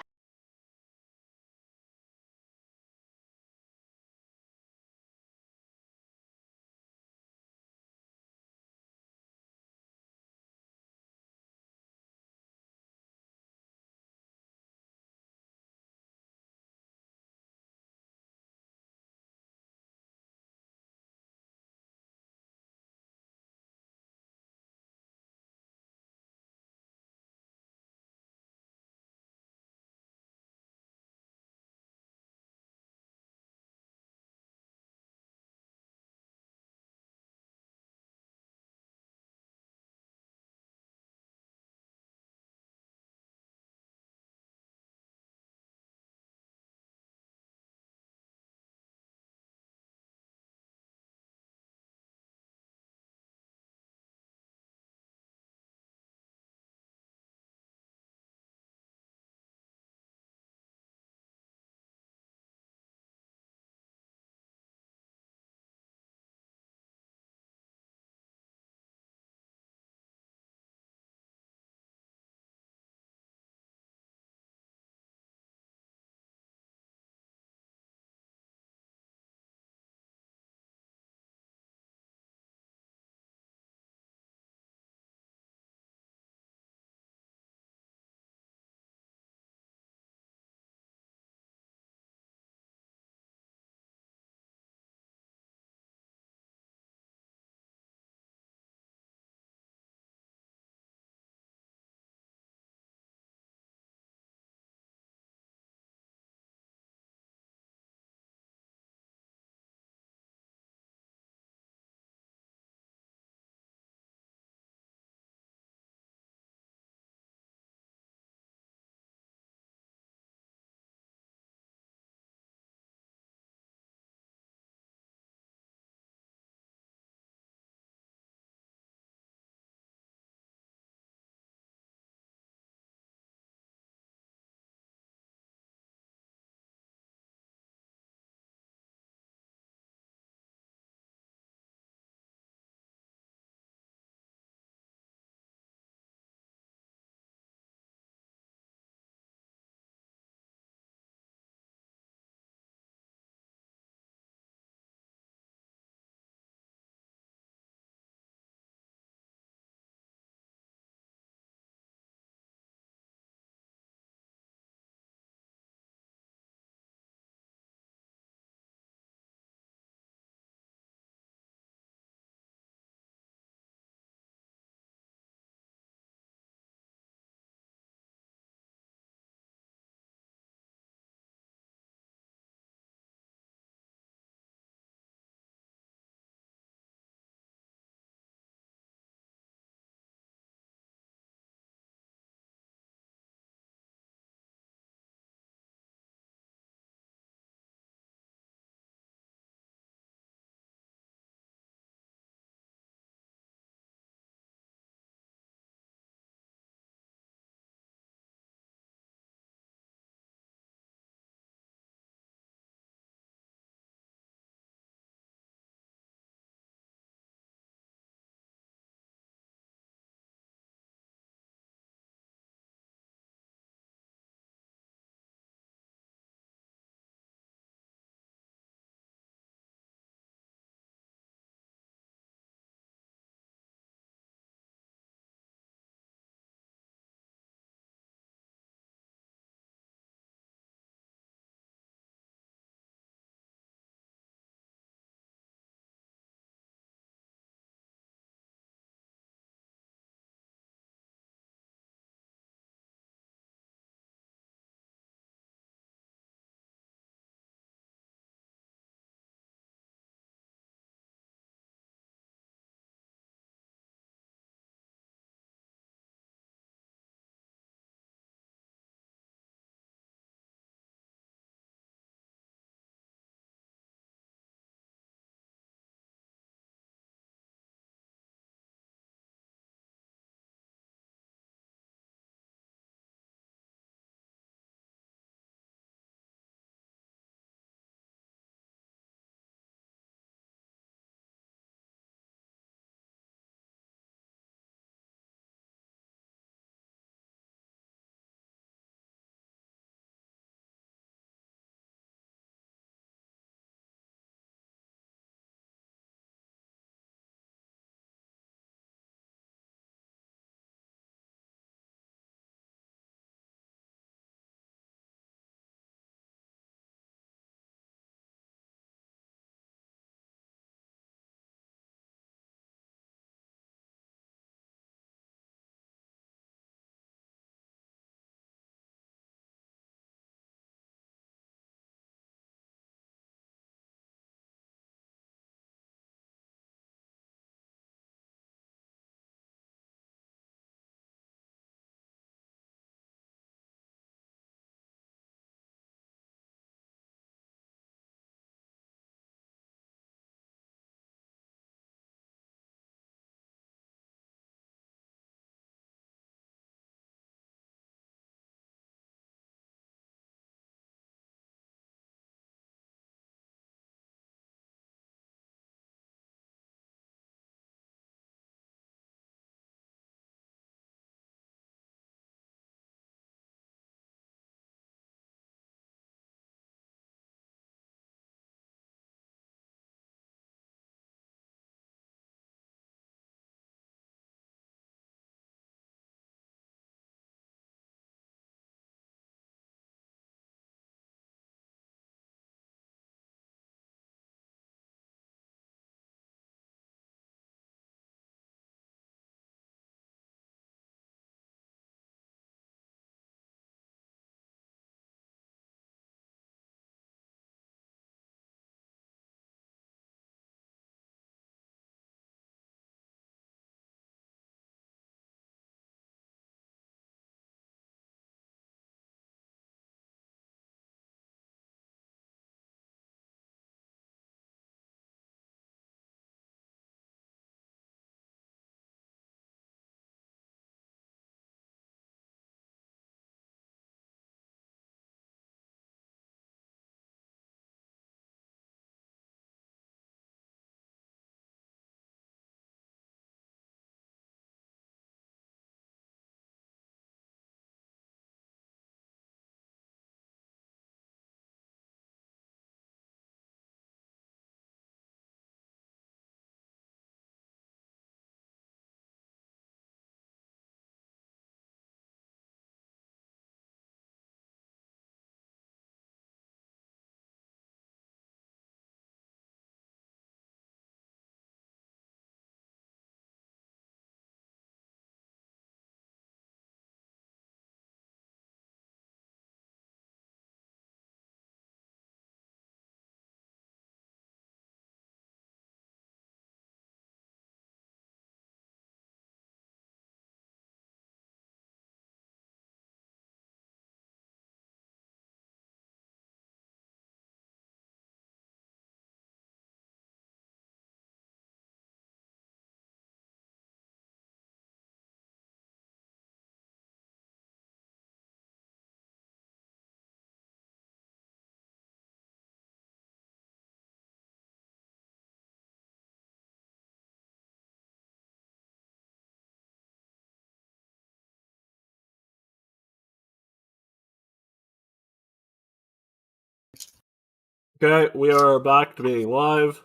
Speaker 1: Okay, we are back to being live.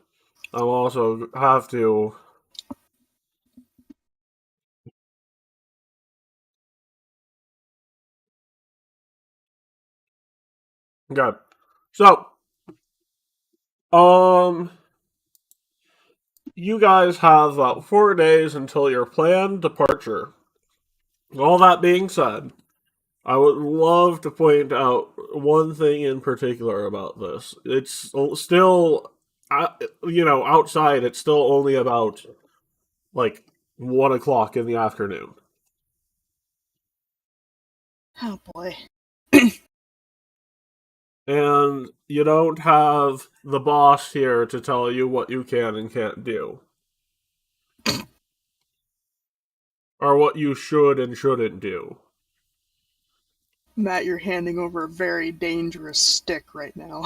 Speaker 1: I'll also have to... Okay. So, you guys have about 4 days until your planned departure. All that being said, I would love to point out one thing in particular about this. It's still, outside, it's still only about, 1 o'clock in the afternoon.
Speaker 7: Oh boy.
Speaker 1: And you don't have the boss here to tell you what you can and can't do. Or what you should and shouldn't do.
Speaker 7: Matt, you're handing over a very dangerous stick right now.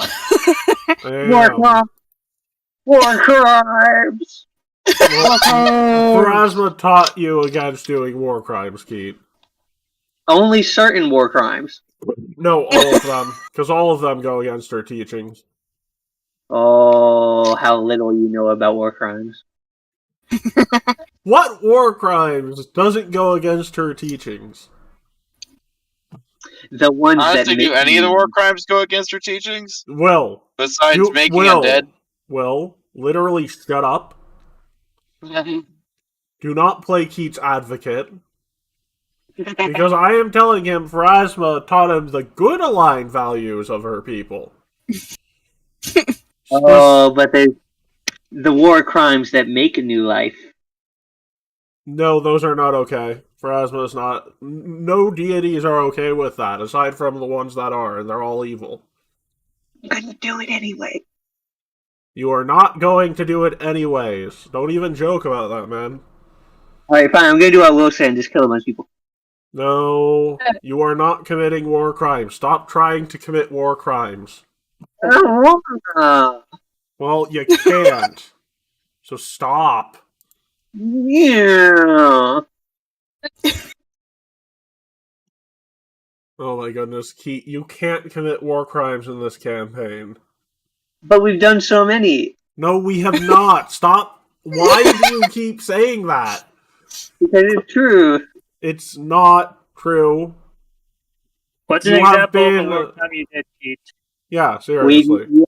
Speaker 3: War crimes!
Speaker 1: Pharasma taught you against doing war crimes, Keith.
Speaker 3: Only certain war crimes.
Speaker 1: No, all of them. Because all of them go against her teachings.
Speaker 3: Oh, how little you know about war crimes.
Speaker 1: What war crimes doesn't go against her teachings?
Speaker 3: The ones
Speaker 6: Honestly,
Speaker 3: that
Speaker 6: do
Speaker 3: make
Speaker 6: any of the
Speaker 3: you-
Speaker 6: war crimes go against her teachings?
Speaker 1: Will.
Speaker 6: Besides making him dead?
Speaker 1: Will, literally shut up. Do not play Keith's advocate. Because I am telling him Pharasma taught him the good aligned values of her people.
Speaker 3: Oh, but there's the war crimes that make a new life.
Speaker 1: No, those are not okay. Pharasma is not... No deities are okay with that, aside from the ones that are, and they're all evil.
Speaker 3: I'm gonna do it anyway.
Speaker 1: You are not going to do it anyways. Don't even joke about that, man.
Speaker 3: Alright, fine, I'm gonna do what Will said and just kill a bunch of people.
Speaker 1: No, you are not committing war crimes. Stop trying to commit war crimes.
Speaker 3: I don't wanna.
Speaker 1: Well, you can't. So stop.
Speaker 3: Yeah.
Speaker 1: Oh my goodness, Keith, you can't commit war crimes in this campaign.
Speaker 3: But we've done so many.
Speaker 1: No, we have not. Stop. Why do you keep saying that?
Speaker 3: Because it's true.
Speaker 1: It's not true.
Speaker 5: What's
Speaker 1: You
Speaker 5: an
Speaker 1: have
Speaker 5: example of
Speaker 1: been-
Speaker 5: a war crime you did, Keith?
Speaker 1: Yeah, seriously.
Speaker 3: We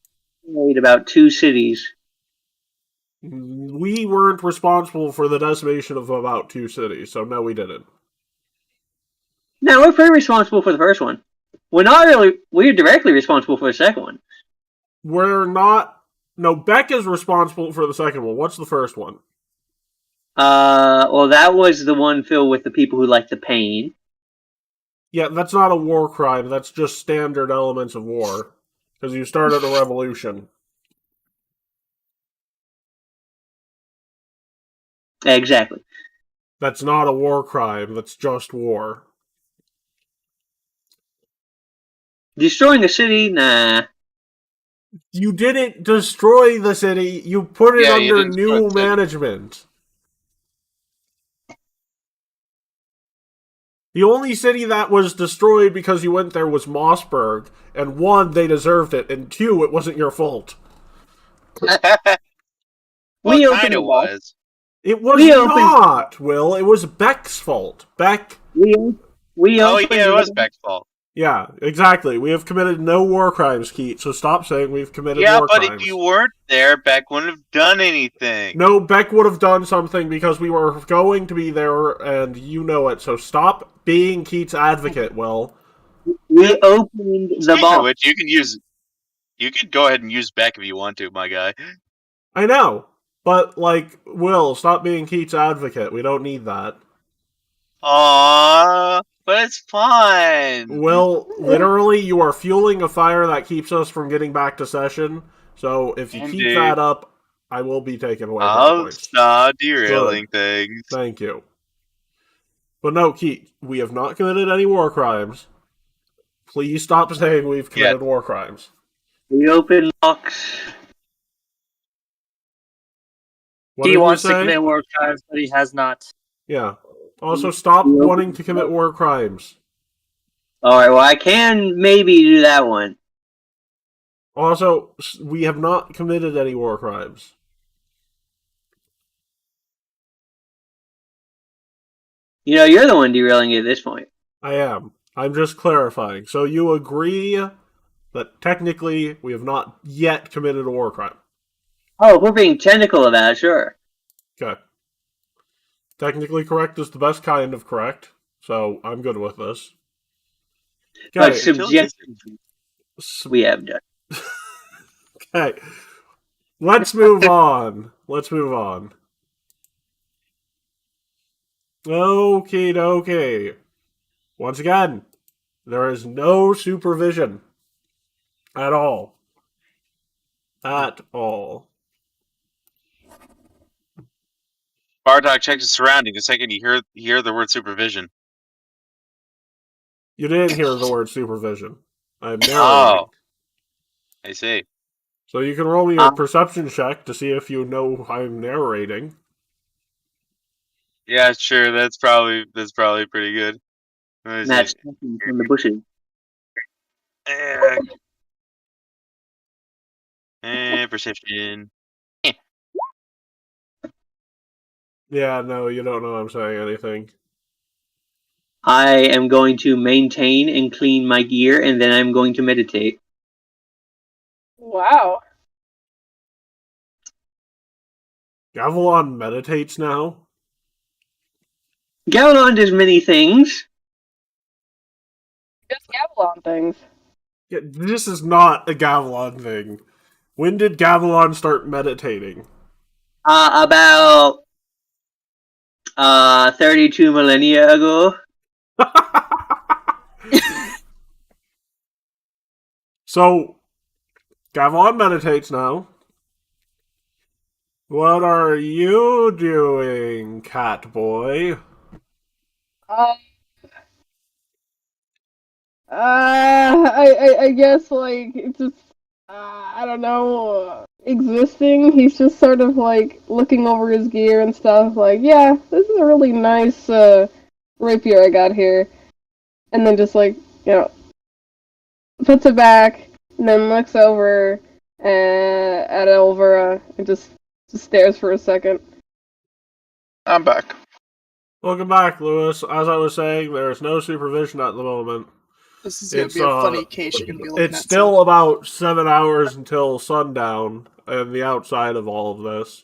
Speaker 3: made about 2 cities.
Speaker 1: We weren't responsible for the decimation of about 2 cities, so no, we didn't.
Speaker 3: No, we're pretty responsible for the first one. We're not really. We're directly responsible for the second one.
Speaker 1: We're not... No, Beck is responsible for the second one. What's the first one?
Speaker 3: Well, that was the one filled with the people who like the pain.
Speaker 1: Yeah, that's not a war crime. That's just standard elements of war. Because you started a revolution.
Speaker 3: Exactly.
Speaker 1: That's not a war crime. That's just war.
Speaker 3: Destroying a city? Nah.
Speaker 1: You didn't destroy the city. You put it
Speaker 6: Yeah, you
Speaker 1: under
Speaker 6: didn't destroy
Speaker 1: new
Speaker 6: the city.
Speaker 1: management. The only city that was destroyed because you went there was Mossberg. And 1, they deserved it. And 2, it wasn't your fault.
Speaker 3: We
Speaker 6: Well,
Speaker 3: opened
Speaker 6: kind
Speaker 3: the
Speaker 6: of
Speaker 3: wall.
Speaker 6: was.
Speaker 1: It was
Speaker 3: We opened-
Speaker 1: not, Will. It was Beck's fault. Beck...
Speaker 3: We
Speaker 6: Oh
Speaker 3: opened
Speaker 6: yeah, it was
Speaker 3: the-
Speaker 6: Beck's fault.
Speaker 1: Yeah, exactly. We have committed no war crimes, Keith, so stop saying we've committed
Speaker 6: Yeah,
Speaker 1: war
Speaker 6: but
Speaker 1: crimes.
Speaker 6: if you weren't there, Beck wouldn't have done anything.
Speaker 1: No, Beck would have done something because we were going to be there, and you know it, so stop being Keith's advocate, Will.
Speaker 3: We opened the
Speaker 6: Speaking
Speaker 3: ball.
Speaker 6: of which, you could go ahead and use Beck if you want to, my guy.
Speaker 1: I know, but, Will, stop being Keith's advocate. We don't need that.
Speaker 6: Aww, but it's fun.
Speaker 1: Will, literally, you are fueling a fire that keeps us from getting back to session, so if you keep
Speaker 6: Indeed.
Speaker 1: that up, I will be taking away
Speaker 6: I'll
Speaker 1: points.
Speaker 6: stop derailing things.
Speaker 1: Thank you. But no, Keith, we have not committed any war crimes. Please stop saying we've committed war crimes.
Speaker 3: We opened locks.
Speaker 1: What
Speaker 5: He
Speaker 1: did you
Speaker 5: wants to
Speaker 1: say?
Speaker 5: commit war crimes, but he has not.
Speaker 1: Yeah. Also, stop
Speaker 3: We
Speaker 1: wanting
Speaker 3: opened
Speaker 1: to commit war crimes.
Speaker 3: Alright, well, I can maybe do that one.
Speaker 1: Also, we have not committed any war crimes.
Speaker 3: You're the one derailing it at this point.
Speaker 1: I am. I'm just clarifying. So you agree that technically we have not yet committed a war crime?
Speaker 3: Oh, if we're being technical about it, sure.
Speaker 1: Okay. Technically correct is the best kind of correct, so I'm good with this.
Speaker 3: But
Speaker 1: Okay.
Speaker 3: subjectively, we have done.
Speaker 1: Okay. Let's move on. Okay. Once again, there is no supervision. At all. At all.
Speaker 6: Bardock, check his surroundings. The second you hear the word supervision.
Speaker 1: You didn't hear the word supervision. I'm narrating.
Speaker 6: Oh. I see.
Speaker 1: So you can roll me a perception check to see if you know I'm narrating.
Speaker 6: Yeah, sure. That's probably pretty good.
Speaker 3: Matt's talking from the bushes.
Speaker 6: Perception.
Speaker 1: Yeah, no, you don't know I'm saying anything.
Speaker 3: I am going to maintain and clean my gear, and then I'm going to meditate.
Speaker 2: Wow.
Speaker 1: Gavilon meditates now?
Speaker 3: Gavilon does many things.
Speaker 2: Just Gavilon things.
Speaker 1: Yeah, this is not a Gavilon thing. When did Gavilon start meditating?
Speaker 3: About 32 millennia ago.
Speaker 1: So, Gavilon meditates now. What are you doing, cat boy?
Speaker 2: I guess like it's just I don't know, existing. He's just sort of like looking over his gear and stuff. Like, yeah, this is a really nice rapier I got here, and then just like puts it back, and then looks over at Elvira and just stares for a second.
Speaker 4: I'm back.
Speaker 1: Welcome back, Lewis. As I was saying, there's no supervision at the moment.
Speaker 7: This is gonna be a funny case you're gonna be looking at.
Speaker 1: It's still about 7 hours until sundown and the outside of all of this.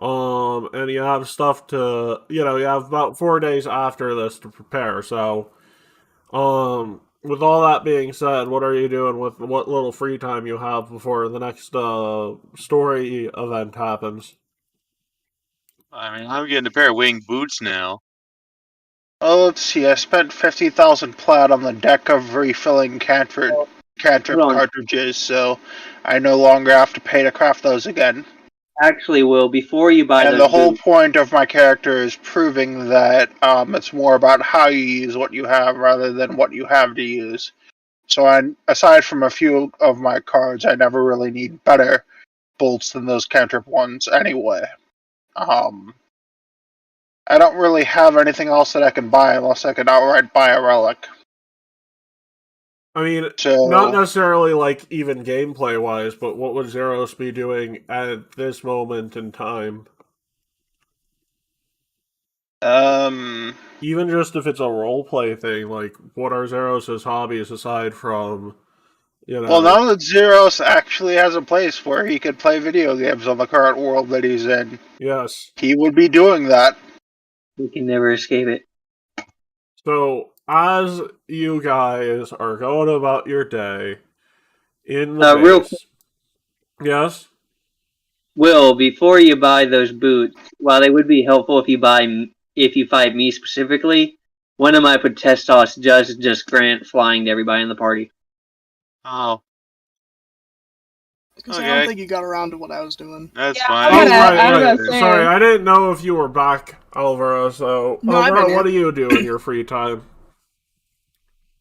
Speaker 1: And you have stuff to, you have about 4 days after this to prepare. So, with all that being said, what are you doing with what little free time you have before the next story event happens?
Speaker 6: I mean, I'm getting a pair of winged boots now.
Speaker 4: Oh, let's see. I spent 50,000 plat on the deck of refilling cantrip cartridges, so I no longer have to pay to craft those again.
Speaker 3: Actually, Will, before you buy
Speaker 4: and
Speaker 3: those
Speaker 4: the whole
Speaker 3: boots,
Speaker 4: point of my character is proving that it's more about how you use what you have rather than what you have to use. So aside from a few of my cards, I never really need better bolts than those cantrip ones anyway. I don't really have anything else that I can buy unless I can outright buy a relic.
Speaker 1: I mean, not necessarily like even gameplay wise, but what would Zeros be doing at this moment in time? Even just if it's a roleplay thing, like what are Zeros' hobbies aside from,
Speaker 4: Well, now that Zeros actually has a place where he could play video games on the current world that he's in,
Speaker 1: yes,
Speaker 4: he would be doing that.
Speaker 3: We can never escape it.
Speaker 1: So, as you guys are going about your day in the base,
Speaker 3: real quick.
Speaker 1: Yes?
Speaker 3: Will, before you buy those boots, while they would be helpful if you fight me specifically, one of my potestos does just grant flying to everybody in the party.
Speaker 6: Oh.
Speaker 7: Because I don't think you got around to what I was doing.
Speaker 6: That's
Speaker 2: fine.
Speaker 1: Right. Sorry, I didn't know if you were back, Alvaro. So,
Speaker 7: No,
Speaker 1: Alvaro, what do you do in your free time?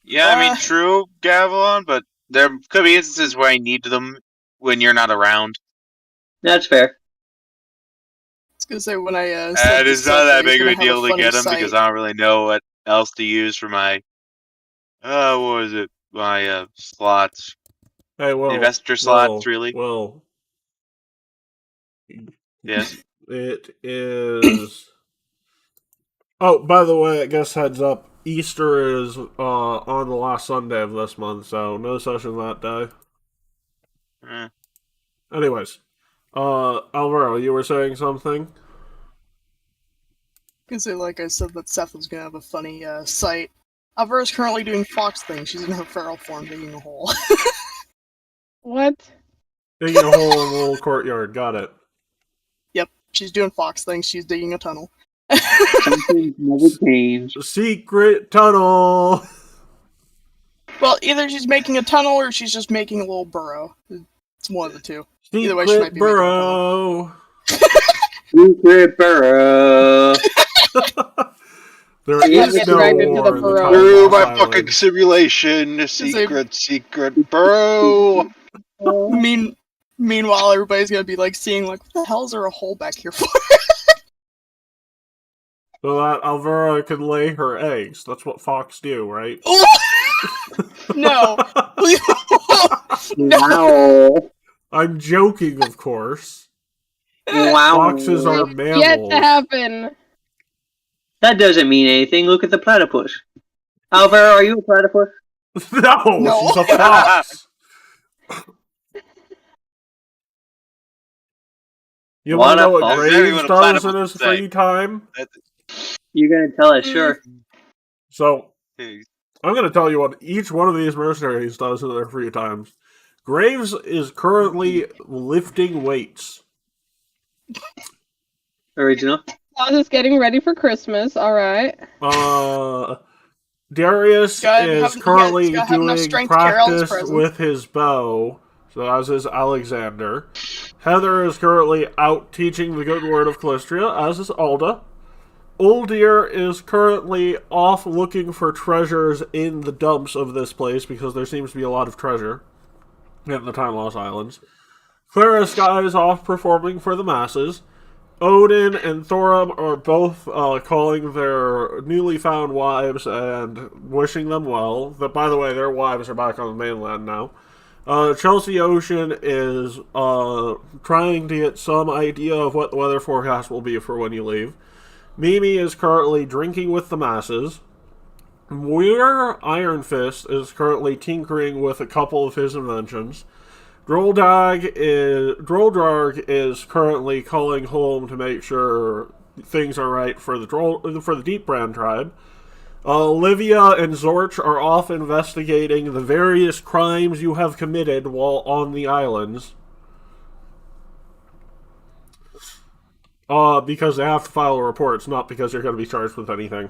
Speaker 6: Yeah, I mean, true, Gavilon, but there could be instances where I need them when you're not around.
Speaker 3: That's fair.
Speaker 7: I was gonna say when I
Speaker 6: and it's not that big of a deal to get them because I don't really know what else to use for my what was it? My slots.
Speaker 1: Hey, Will.
Speaker 6: Investor slots, really?
Speaker 1: Will.
Speaker 6: Yes.
Speaker 1: It is. Oh, by the way, I guess heads up. Easter is on the last Sunday of this month, so no session that day. Anyways, Alvaro, you were saying something?
Speaker 7: Because, like I said, that Seth was gonna have a funny sight. Alvara's currently doing fox thing. She's in her feral form, digging a hole.
Speaker 2: What?
Speaker 1: Digging a hole in a little courtyard. Got it.
Speaker 7: Yep, she's doing fox things. She's digging a tunnel.
Speaker 3: Something never changed.
Speaker 1: Secret tunnel.
Speaker 7: Well, either she's making a tunnel or she's just making a little burrow. It's one of the two. Either way, she might
Speaker 1: Secret
Speaker 7: be
Speaker 1: burrow.
Speaker 3: Secret burrow.
Speaker 1: There
Speaker 2: Yeah,
Speaker 1: is
Speaker 2: get
Speaker 1: no
Speaker 2: dragged into
Speaker 1: war
Speaker 2: the
Speaker 1: in the
Speaker 2: burrow.
Speaker 1: Time
Speaker 4: Through
Speaker 1: Lost
Speaker 4: my
Speaker 1: Island.
Speaker 4: fucking simulation, secret burrow.
Speaker 7: Meanwhile, everybody's gonna be like seeing like, what the hell is there a hole back here for?
Speaker 1: So that Alvaro can lay her eggs. That's what fox do, right?
Speaker 7: No.
Speaker 3: Wow.
Speaker 1: I'm joking, of course.
Speaker 3: Wow.
Speaker 1: Foxes are
Speaker 2: It's yet
Speaker 1: mammals.
Speaker 2: to happen.
Speaker 3: That doesn't mean anything. Look at the platypus. Alvaro, are you a platypus?
Speaker 1: No, she's a fox. You
Speaker 3: What
Speaker 1: want to know
Speaker 3: a
Speaker 1: what
Speaker 3: fox.
Speaker 6: Exactly
Speaker 1: Graves
Speaker 6: what a
Speaker 1: does in
Speaker 6: platypus
Speaker 1: his
Speaker 6: would say.
Speaker 1: free time?
Speaker 3: You're gonna tell us, sure.
Speaker 1: So, I'm going to tell you what each one of these mercenaries does in their free times. Graves is currently lifting weights.
Speaker 3: Original.
Speaker 2: Claus is getting ready for Christmas. All right.
Speaker 1: Darius is currently
Speaker 7: gotta have enough
Speaker 1: doing
Speaker 7: strength to carry all his
Speaker 1: practice
Speaker 7: presents.
Speaker 1: with his bow. So as is Alexander. Heather is currently out teaching the good word of Calistria, as is Alda. Uldir is currently off looking for treasures in the dumps of this place because there seems to be a lot of treasure in the Time Lost Islands. Clara Sky is off performing for the masses. Odin and Thorum are both calling their newly found wives and wishing them well. That, by the way, their wives are back on the mainland now. Chelsea Ocean is trying to get some idea of what the weather forecast will be for when you leave. Mimi is currently drinking with the masses. Weir Iron Fist is currently tinkering with a couple of his inventions. Droldrag is currently calling home to make sure things are right for the Deep Brand tribe. Olivia and Zorch are off investigating the various crimes you have committed while on the islands. Because they have to file reports, not because you're going to be charged with anything.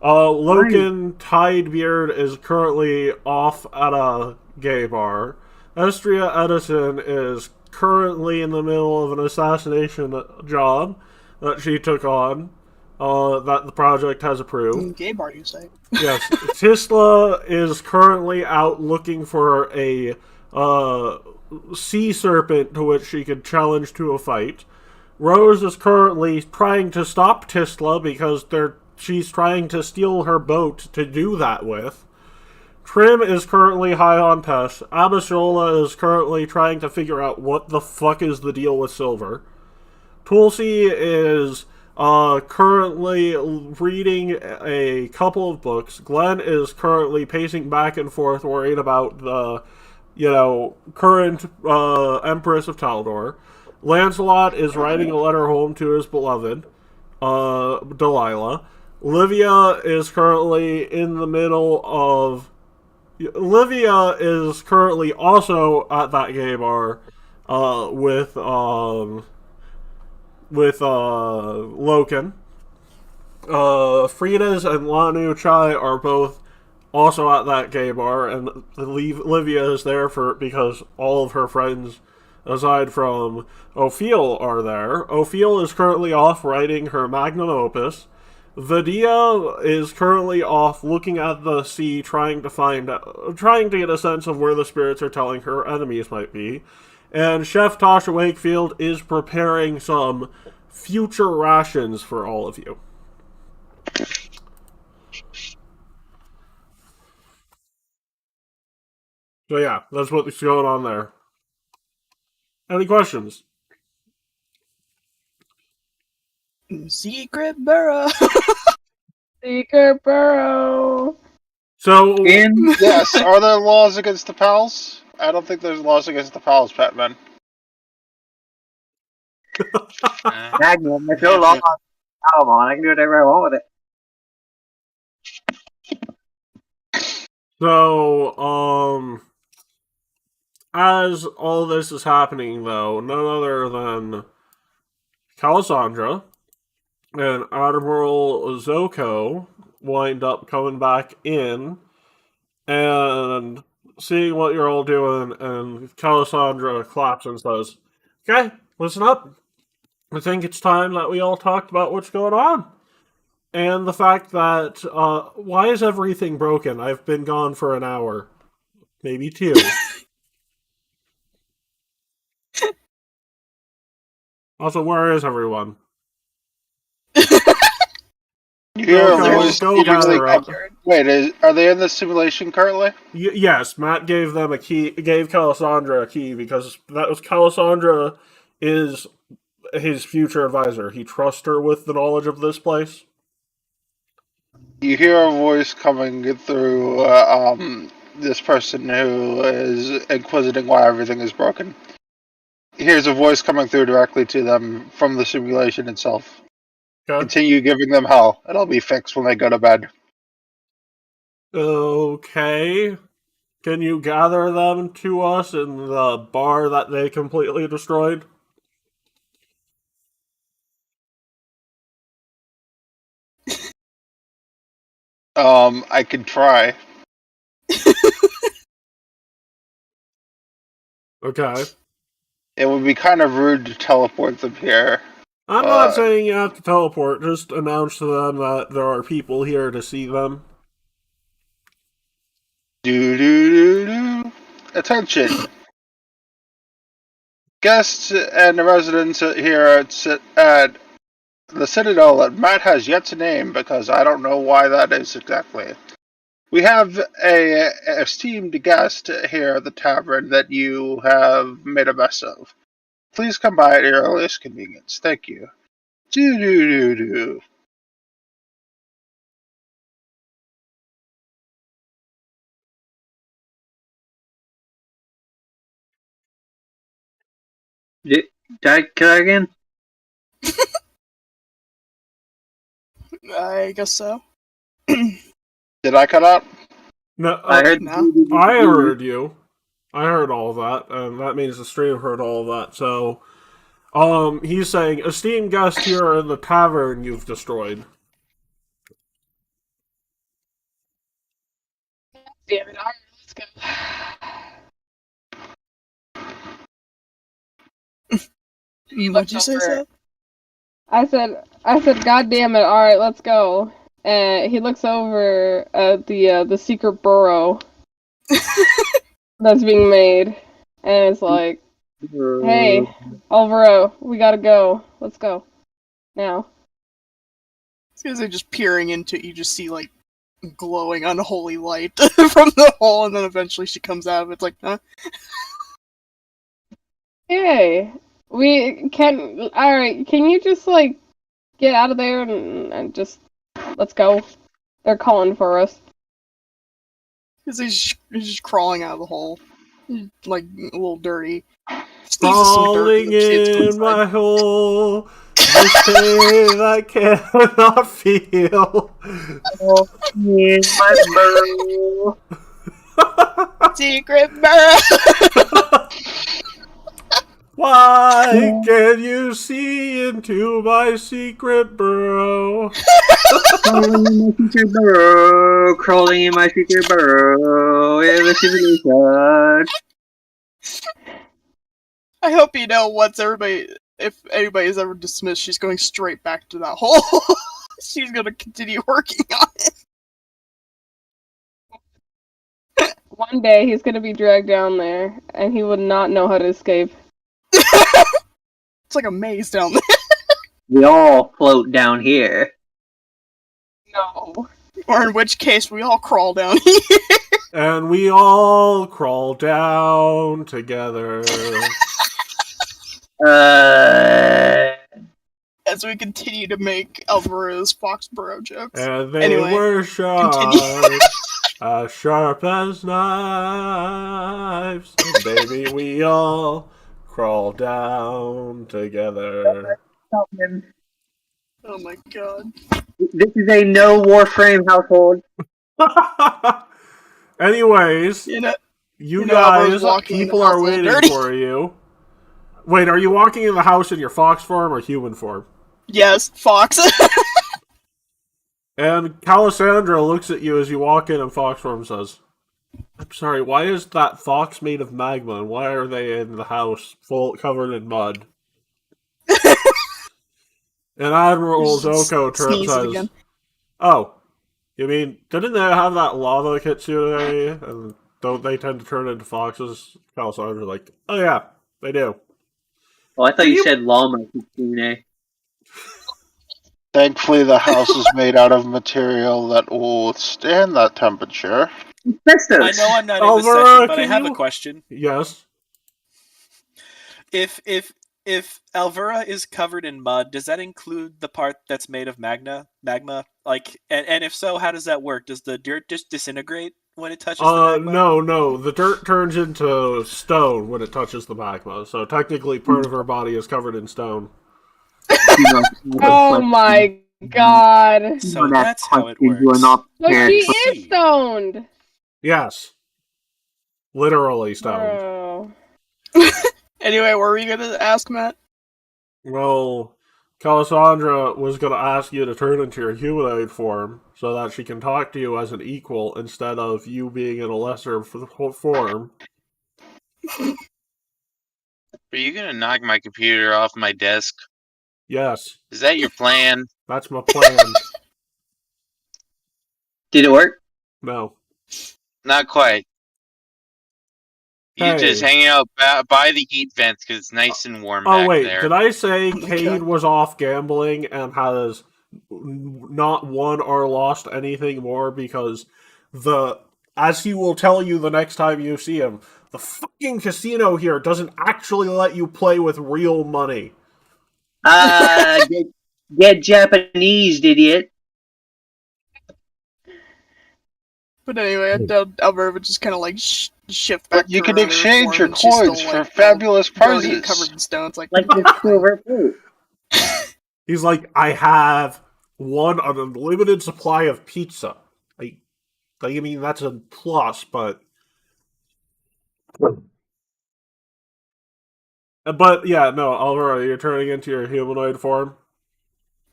Speaker 1: Loken Tidebeard is currently off at a gay bar. Estria Edison is currently in the middle of an assassination job that she took on, that the project has approved.
Speaker 7: Gay bar, you say?
Speaker 1: Yes. Tisla is currently out looking for a sea serpent to which she could challenge to a fight. Rose is currently trying to stop Tisla because she's trying to steal her boat to do that with. Trim is currently high on Tess. Abishola is currently trying to figure out what the fuck is the deal with Silver. Tulsi is currently reading a couple of books. Glenn is currently pacing back and forth, worried about the, current Empress of Taldor. Lancelot is writing a letter home to his beloved, Delilah. Livia is currently in the middle of... Livia is currently also at that gay bar with Loken. Frida's and Lanu Chai are both also at that gay bar, and Livia is there because all of her friends, aside from Ophiel, are there. Ophiel is currently off writing her magnum opus. Vidia is currently off looking at the sea, trying to get a sense of where the spirits are telling her enemies might be. And Chef Tasha Wakefield is preparing some future rations for all of you. So yeah, that's what's going on there. Any questions?
Speaker 7: Secret burrow.
Speaker 2: Secret burrow.
Speaker 1: So
Speaker 4: Yes, are there laws against the pals? I don't think there's laws against the pals, Batman.
Speaker 3: Magnum, if you're long on, I can do whatever I want with it.
Speaker 1: So, as all this is happening, though, none other than Calasandra and Admiral Zoko wind up coming back in and seeing what you're all doing, and Calasandra claps and says, "Okay, listen up. I think it's time that we all talked about what's going on. And the fact that, why is everything broken? I've been gone for an hour. Maybe 2. Also, where is everyone?
Speaker 4: You hear a
Speaker 1: Go-
Speaker 4: voice
Speaker 1: go
Speaker 4: giving
Speaker 1: gather up.
Speaker 4: Wait, are they in the simulation currently?
Speaker 1: Yes, Matt gave them a key, gave Calasandra a key, because that was Calasandra is his future advisor. He trusts her with the knowledge of this place.
Speaker 4: You hear a voice coming through this person who is inquisiting why everything is broken. He hears a voice coming through directly to them from the simulation itself.
Speaker 1: Okay.
Speaker 4: Continue giving them hell. It'll be fixed when they go to bed.
Speaker 1: Okay. Can you gather them to us in the bar that they completely destroyed?
Speaker 4: I could try.
Speaker 1: Okay.
Speaker 4: It would be kind of rude to teleport them here.
Speaker 1: I'm not saying you have to teleport, just announce to them that there are people here to see them.
Speaker 4: Attention! Guests and residents here at the Citadel that Matt has yet to name, because I don't know why that is exactly. We have a esteemed guest here at the tavern that you have made a mess of. Please come by at your earliest convenience. Thank you.
Speaker 3: Did I kill her again?
Speaker 7: I guess so.
Speaker 4: Did I cut out?
Speaker 1: No,
Speaker 3: I heard.
Speaker 7: No.
Speaker 1: I heard you. I heard all of that, and that means the stream heard all of that. So, he's saying, esteemed guest here in the tavern you've destroyed.
Speaker 2: Damn it! Alright, let's go.
Speaker 7: What'd you say, Seth?
Speaker 2: I said, God damn it! All right, let's go. And he looks over at the secret burrow that's being made, and it's like, "Hey, Alvaro, we gotta go. Let's go now."
Speaker 7: These guys are just peering into it. You just see like glowing unholy light from the hole, and then eventually she comes out of it. It's like, huh?
Speaker 2: Hey, we can. All right, can you just like get out of there and just let's go? They're calling for us.
Speaker 7: Because he's just crawling out of the hole, like a little dirty.
Speaker 1: Falling in my hole, this pain I cannot feel.
Speaker 3: In my burrow.
Speaker 7: Secret burrow.
Speaker 1: Why can you see into my secret burrow?
Speaker 3: Crawling in my secret burrow. Crawling in my secret burrow. In the simulation.
Speaker 7: I hope you know once everybody, if anybody's ever dismissed, she's going straight back to that hole. She's gonna continue working on it.
Speaker 2: One day he's gonna be dragged down there, and he would not know how to escape.
Speaker 7: It's like a maze down there.
Speaker 3: We all float down here.
Speaker 2: No.
Speaker 7: Or in which case, we all crawl down here.
Speaker 1: And we all crawl down together.
Speaker 7: As we continue to make Alvaro's Foxborough jokes.
Speaker 1: And they
Speaker 7: Anyway,
Speaker 1: were sharp as knives. And baby, we all crawl down together.
Speaker 3: Stop him.
Speaker 7: Oh my god.
Speaker 3: This is a no Warframe household.
Speaker 1: Anyways, you guys, people are waiting for you. Wait, are you walking in the house in your fox form or human form?
Speaker 7: Yes, fox.
Speaker 1: And Calasandra looks at you as you walk in and fox form says, I'm sorry, why is that fox made of magma and why are they in the house covered in mud? And Admiral Zoko says, oh, you mean, didn't they have that lava kitsune? And don't they tend to turn into foxes? Calisandra's like, oh yeah, they do.
Speaker 3: Oh, I thought you said llama kitsune.
Speaker 4: Thankfully, the house is made out of material that will withstand that temperature.
Speaker 9: I know I'm not in the session, but I have a question.
Speaker 1: Yes.
Speaker 9: If Alvura is covered in mud, does that include the part that's made of magma? Like, and if so, how does that work? Does the dirt just disintegrate when it touches the magma?
Speaker 1: No. The dirt turns into stone when it touches the magma. So technically, part of her body is covered in stone.
Speaker 2: Oh my god.
Speaker 9: So that's how it works.
Speaker 2: Look, he is stoned.
Speaker 1: Yes. Literally stoned.
Speaker 2: Oh.
Speaker 7: Anyway, what were you gonna ask, Matt?
Speaker 1: Well, Calasandra was going to ask you to turn into your humanoid form so that she can talk to you as an equal instead of you being in a lesser form.
Speaker 6: Are you going to knock my computer off my desk?
Speaker 1: Yes.
Speaker 6: Is that your plan?
Speaker 1: That's my plan.
Speaker 3: Did it work?
Speaker 1: No.
Speaker 6: Not quite. You just hanging out by the heat vents because it's nice and warm back there.
Speaker 1: Did I say Cade was off gambling and has not won or lost anything more because as he will tell you the next time you see him, the fucking casino here doesn't actually let you play with real money.
Speaker 3: Get Japanese, idiot.
Speaker 7: But anyway, Alvaro would just kind of like shift back.
Speaker 4: But you can exchange your coins for fabulous prizes.
Speaker 7: Covered in stones, like
Speaker 3: the silver plate.
Speaker 1: He's like, I have an unlimited supply of pizza. I mean, that's a plus, but yeah, no, Alvaro, you're turning into your humanoid form.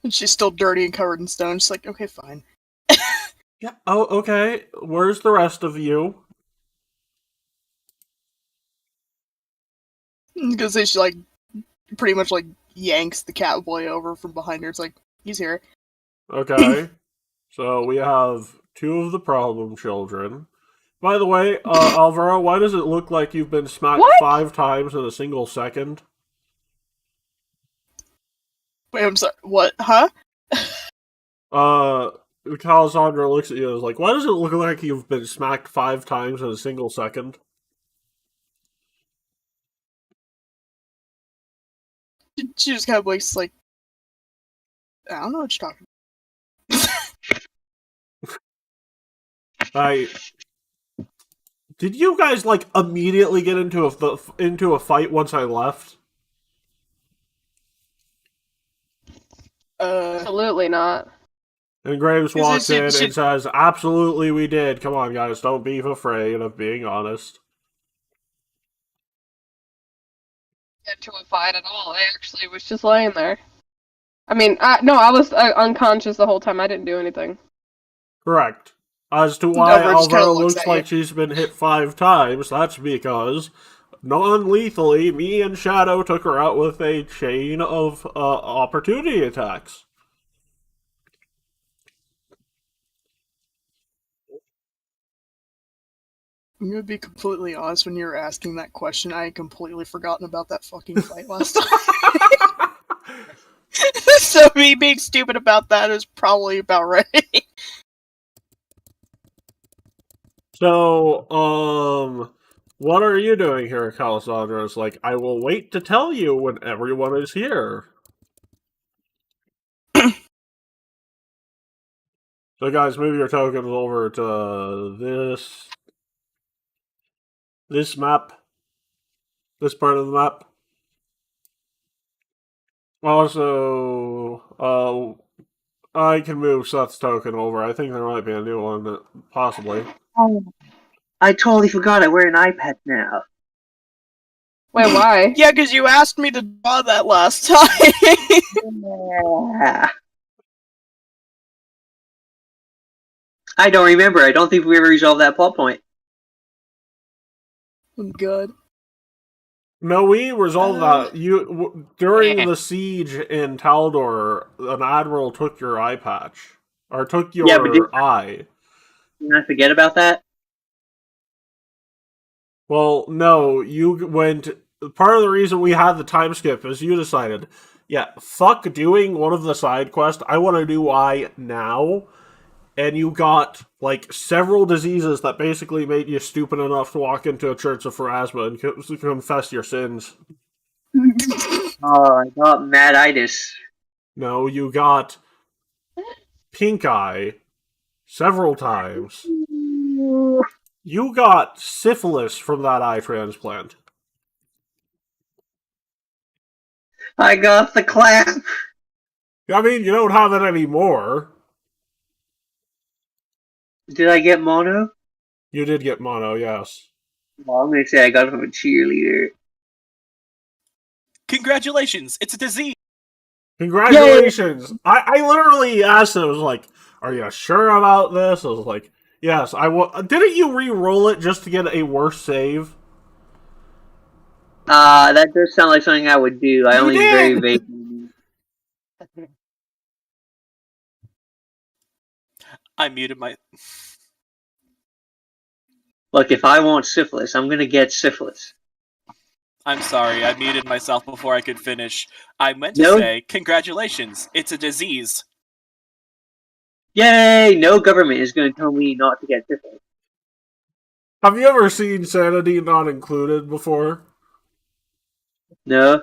Speaker 7: And she's still dirty and covered in stone. She's like, okay, fine.
Speaker 1: Yeah. Oh, okay. Where's the rest of you?
Speaker 7: Because she like pretty much like yanks the cat boy over from behind her. It's like, he's here.
Speaker 1: Okay. So we have two of the problem children. By the way, Alvaro, why does it look like you've been smacked 5 times in a single second?
Speaker 7: Wait, I'm sorry. What? Huh?
Speaker 1: Calasandra looks at you and is like, why does it look like you've been smacked 5 times in a single second?
Speaker 7: She just kind of looks like, I don't know what you're talking about.
Speaker 1: Did you guys, like, immediately get into a fight once I left?
Speaker 2: Absolutely not.
Speaker 1: And Graves walks in and says, absolutely we did. Come on, guys, don't be afraid of being honest.
Speaker 2: Into a fight at all. I actually was just laying there. I mean, I was unconscious the whole time. I didn't do anything.
Speaker 1: Correct. As to why Alvaro looks like she's been hit 5 times, that's because, non-lethally, me and Shadow took her out with a chain of opportunity attacks.
Speaker 7: I'm gonna be completely honest, when you were asking that question, I had completely forgotten about that fucking fight last time. So me being stupid about that is probably about right.
Speaker 1: So, what are you doing here, Calasandra? It's like, I will wait to tell you when everyone is here. So, guys, move your tokens over to this map, this part of the map. Also, I can move Seth's token over. I think there might be a new one, possibly.
Speaker 3: Oh, I totally forgot I wear an iPad now.
Speaker 2: Wait, why?
Speaker 7: Yeah, because you asked me to draw that last time.
Speaker 3: Yeah. I don't remember. I don't think we ever resolved that plot point.
Speaker 7: I'm good.
Speaker 1: No, we resolved that. During the siege in Taldor, an admiral took your eye patch. Or took your eye.
Speaker 3: Didn't I forget about that?
Speaker 1: Well, no, you went... Part of the reason we had the time skip is you decided, yeah, fuck doing one of the side quests, I want to do eye now. And you got, like, several diseases that basically made you stupid enough to walk into a church of Pharasma and confess your sins.
Speaker 3: Oh, I got maditis.
Speaker 1: No, you got pink eye several times. You got syphilis from that eye transplant.
Speaker 3: I got the clap.
Speaker 1: I mean, you don't have it anymore.
Speaker 3: Did I get mono?
Speaker 1: You did get mono, yes.
Speaker 3: Well, I'm gonna say I got it from a cheerleader.
Speaker 9: Congratulations! It's a disease.
Speaker 1: Congratulations! I literally asked him, I was like, are you sure about this? I was like, yes, I will. Didn't you re-roll it just to get a worse save?
Speaker 3: That does sound like something I would do. I only very vaguely.
Speaker 9: I muted my.
Speaker 3: Look, if I want syphilis, I'm gonna get syphilis.
Speaker 9: I'm sorry, I muted myself before I could finish. I meant to
Speaker 3: No.
Speaker 9: say, congratulations, it's a disease.
Speaker 3: Yay! No government is gonna tell me not to get syphilis.
Speaker 1: Have you ever seen Sanity Not Included before?
Speaker 3: No.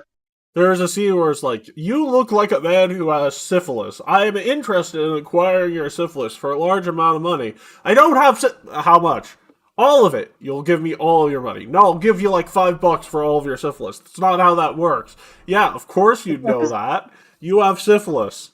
Speaker 1: There's a scene where it's like, you look like a man who has syphilis. I am interested in acquiring your syphilis for a large amount of money. I don't have how much? All of it. You'll give me all of your money. No, I'll give you like $5 for all of your syphilis. That's not how that works. Yeah, of course you'd know that. You have syphilis.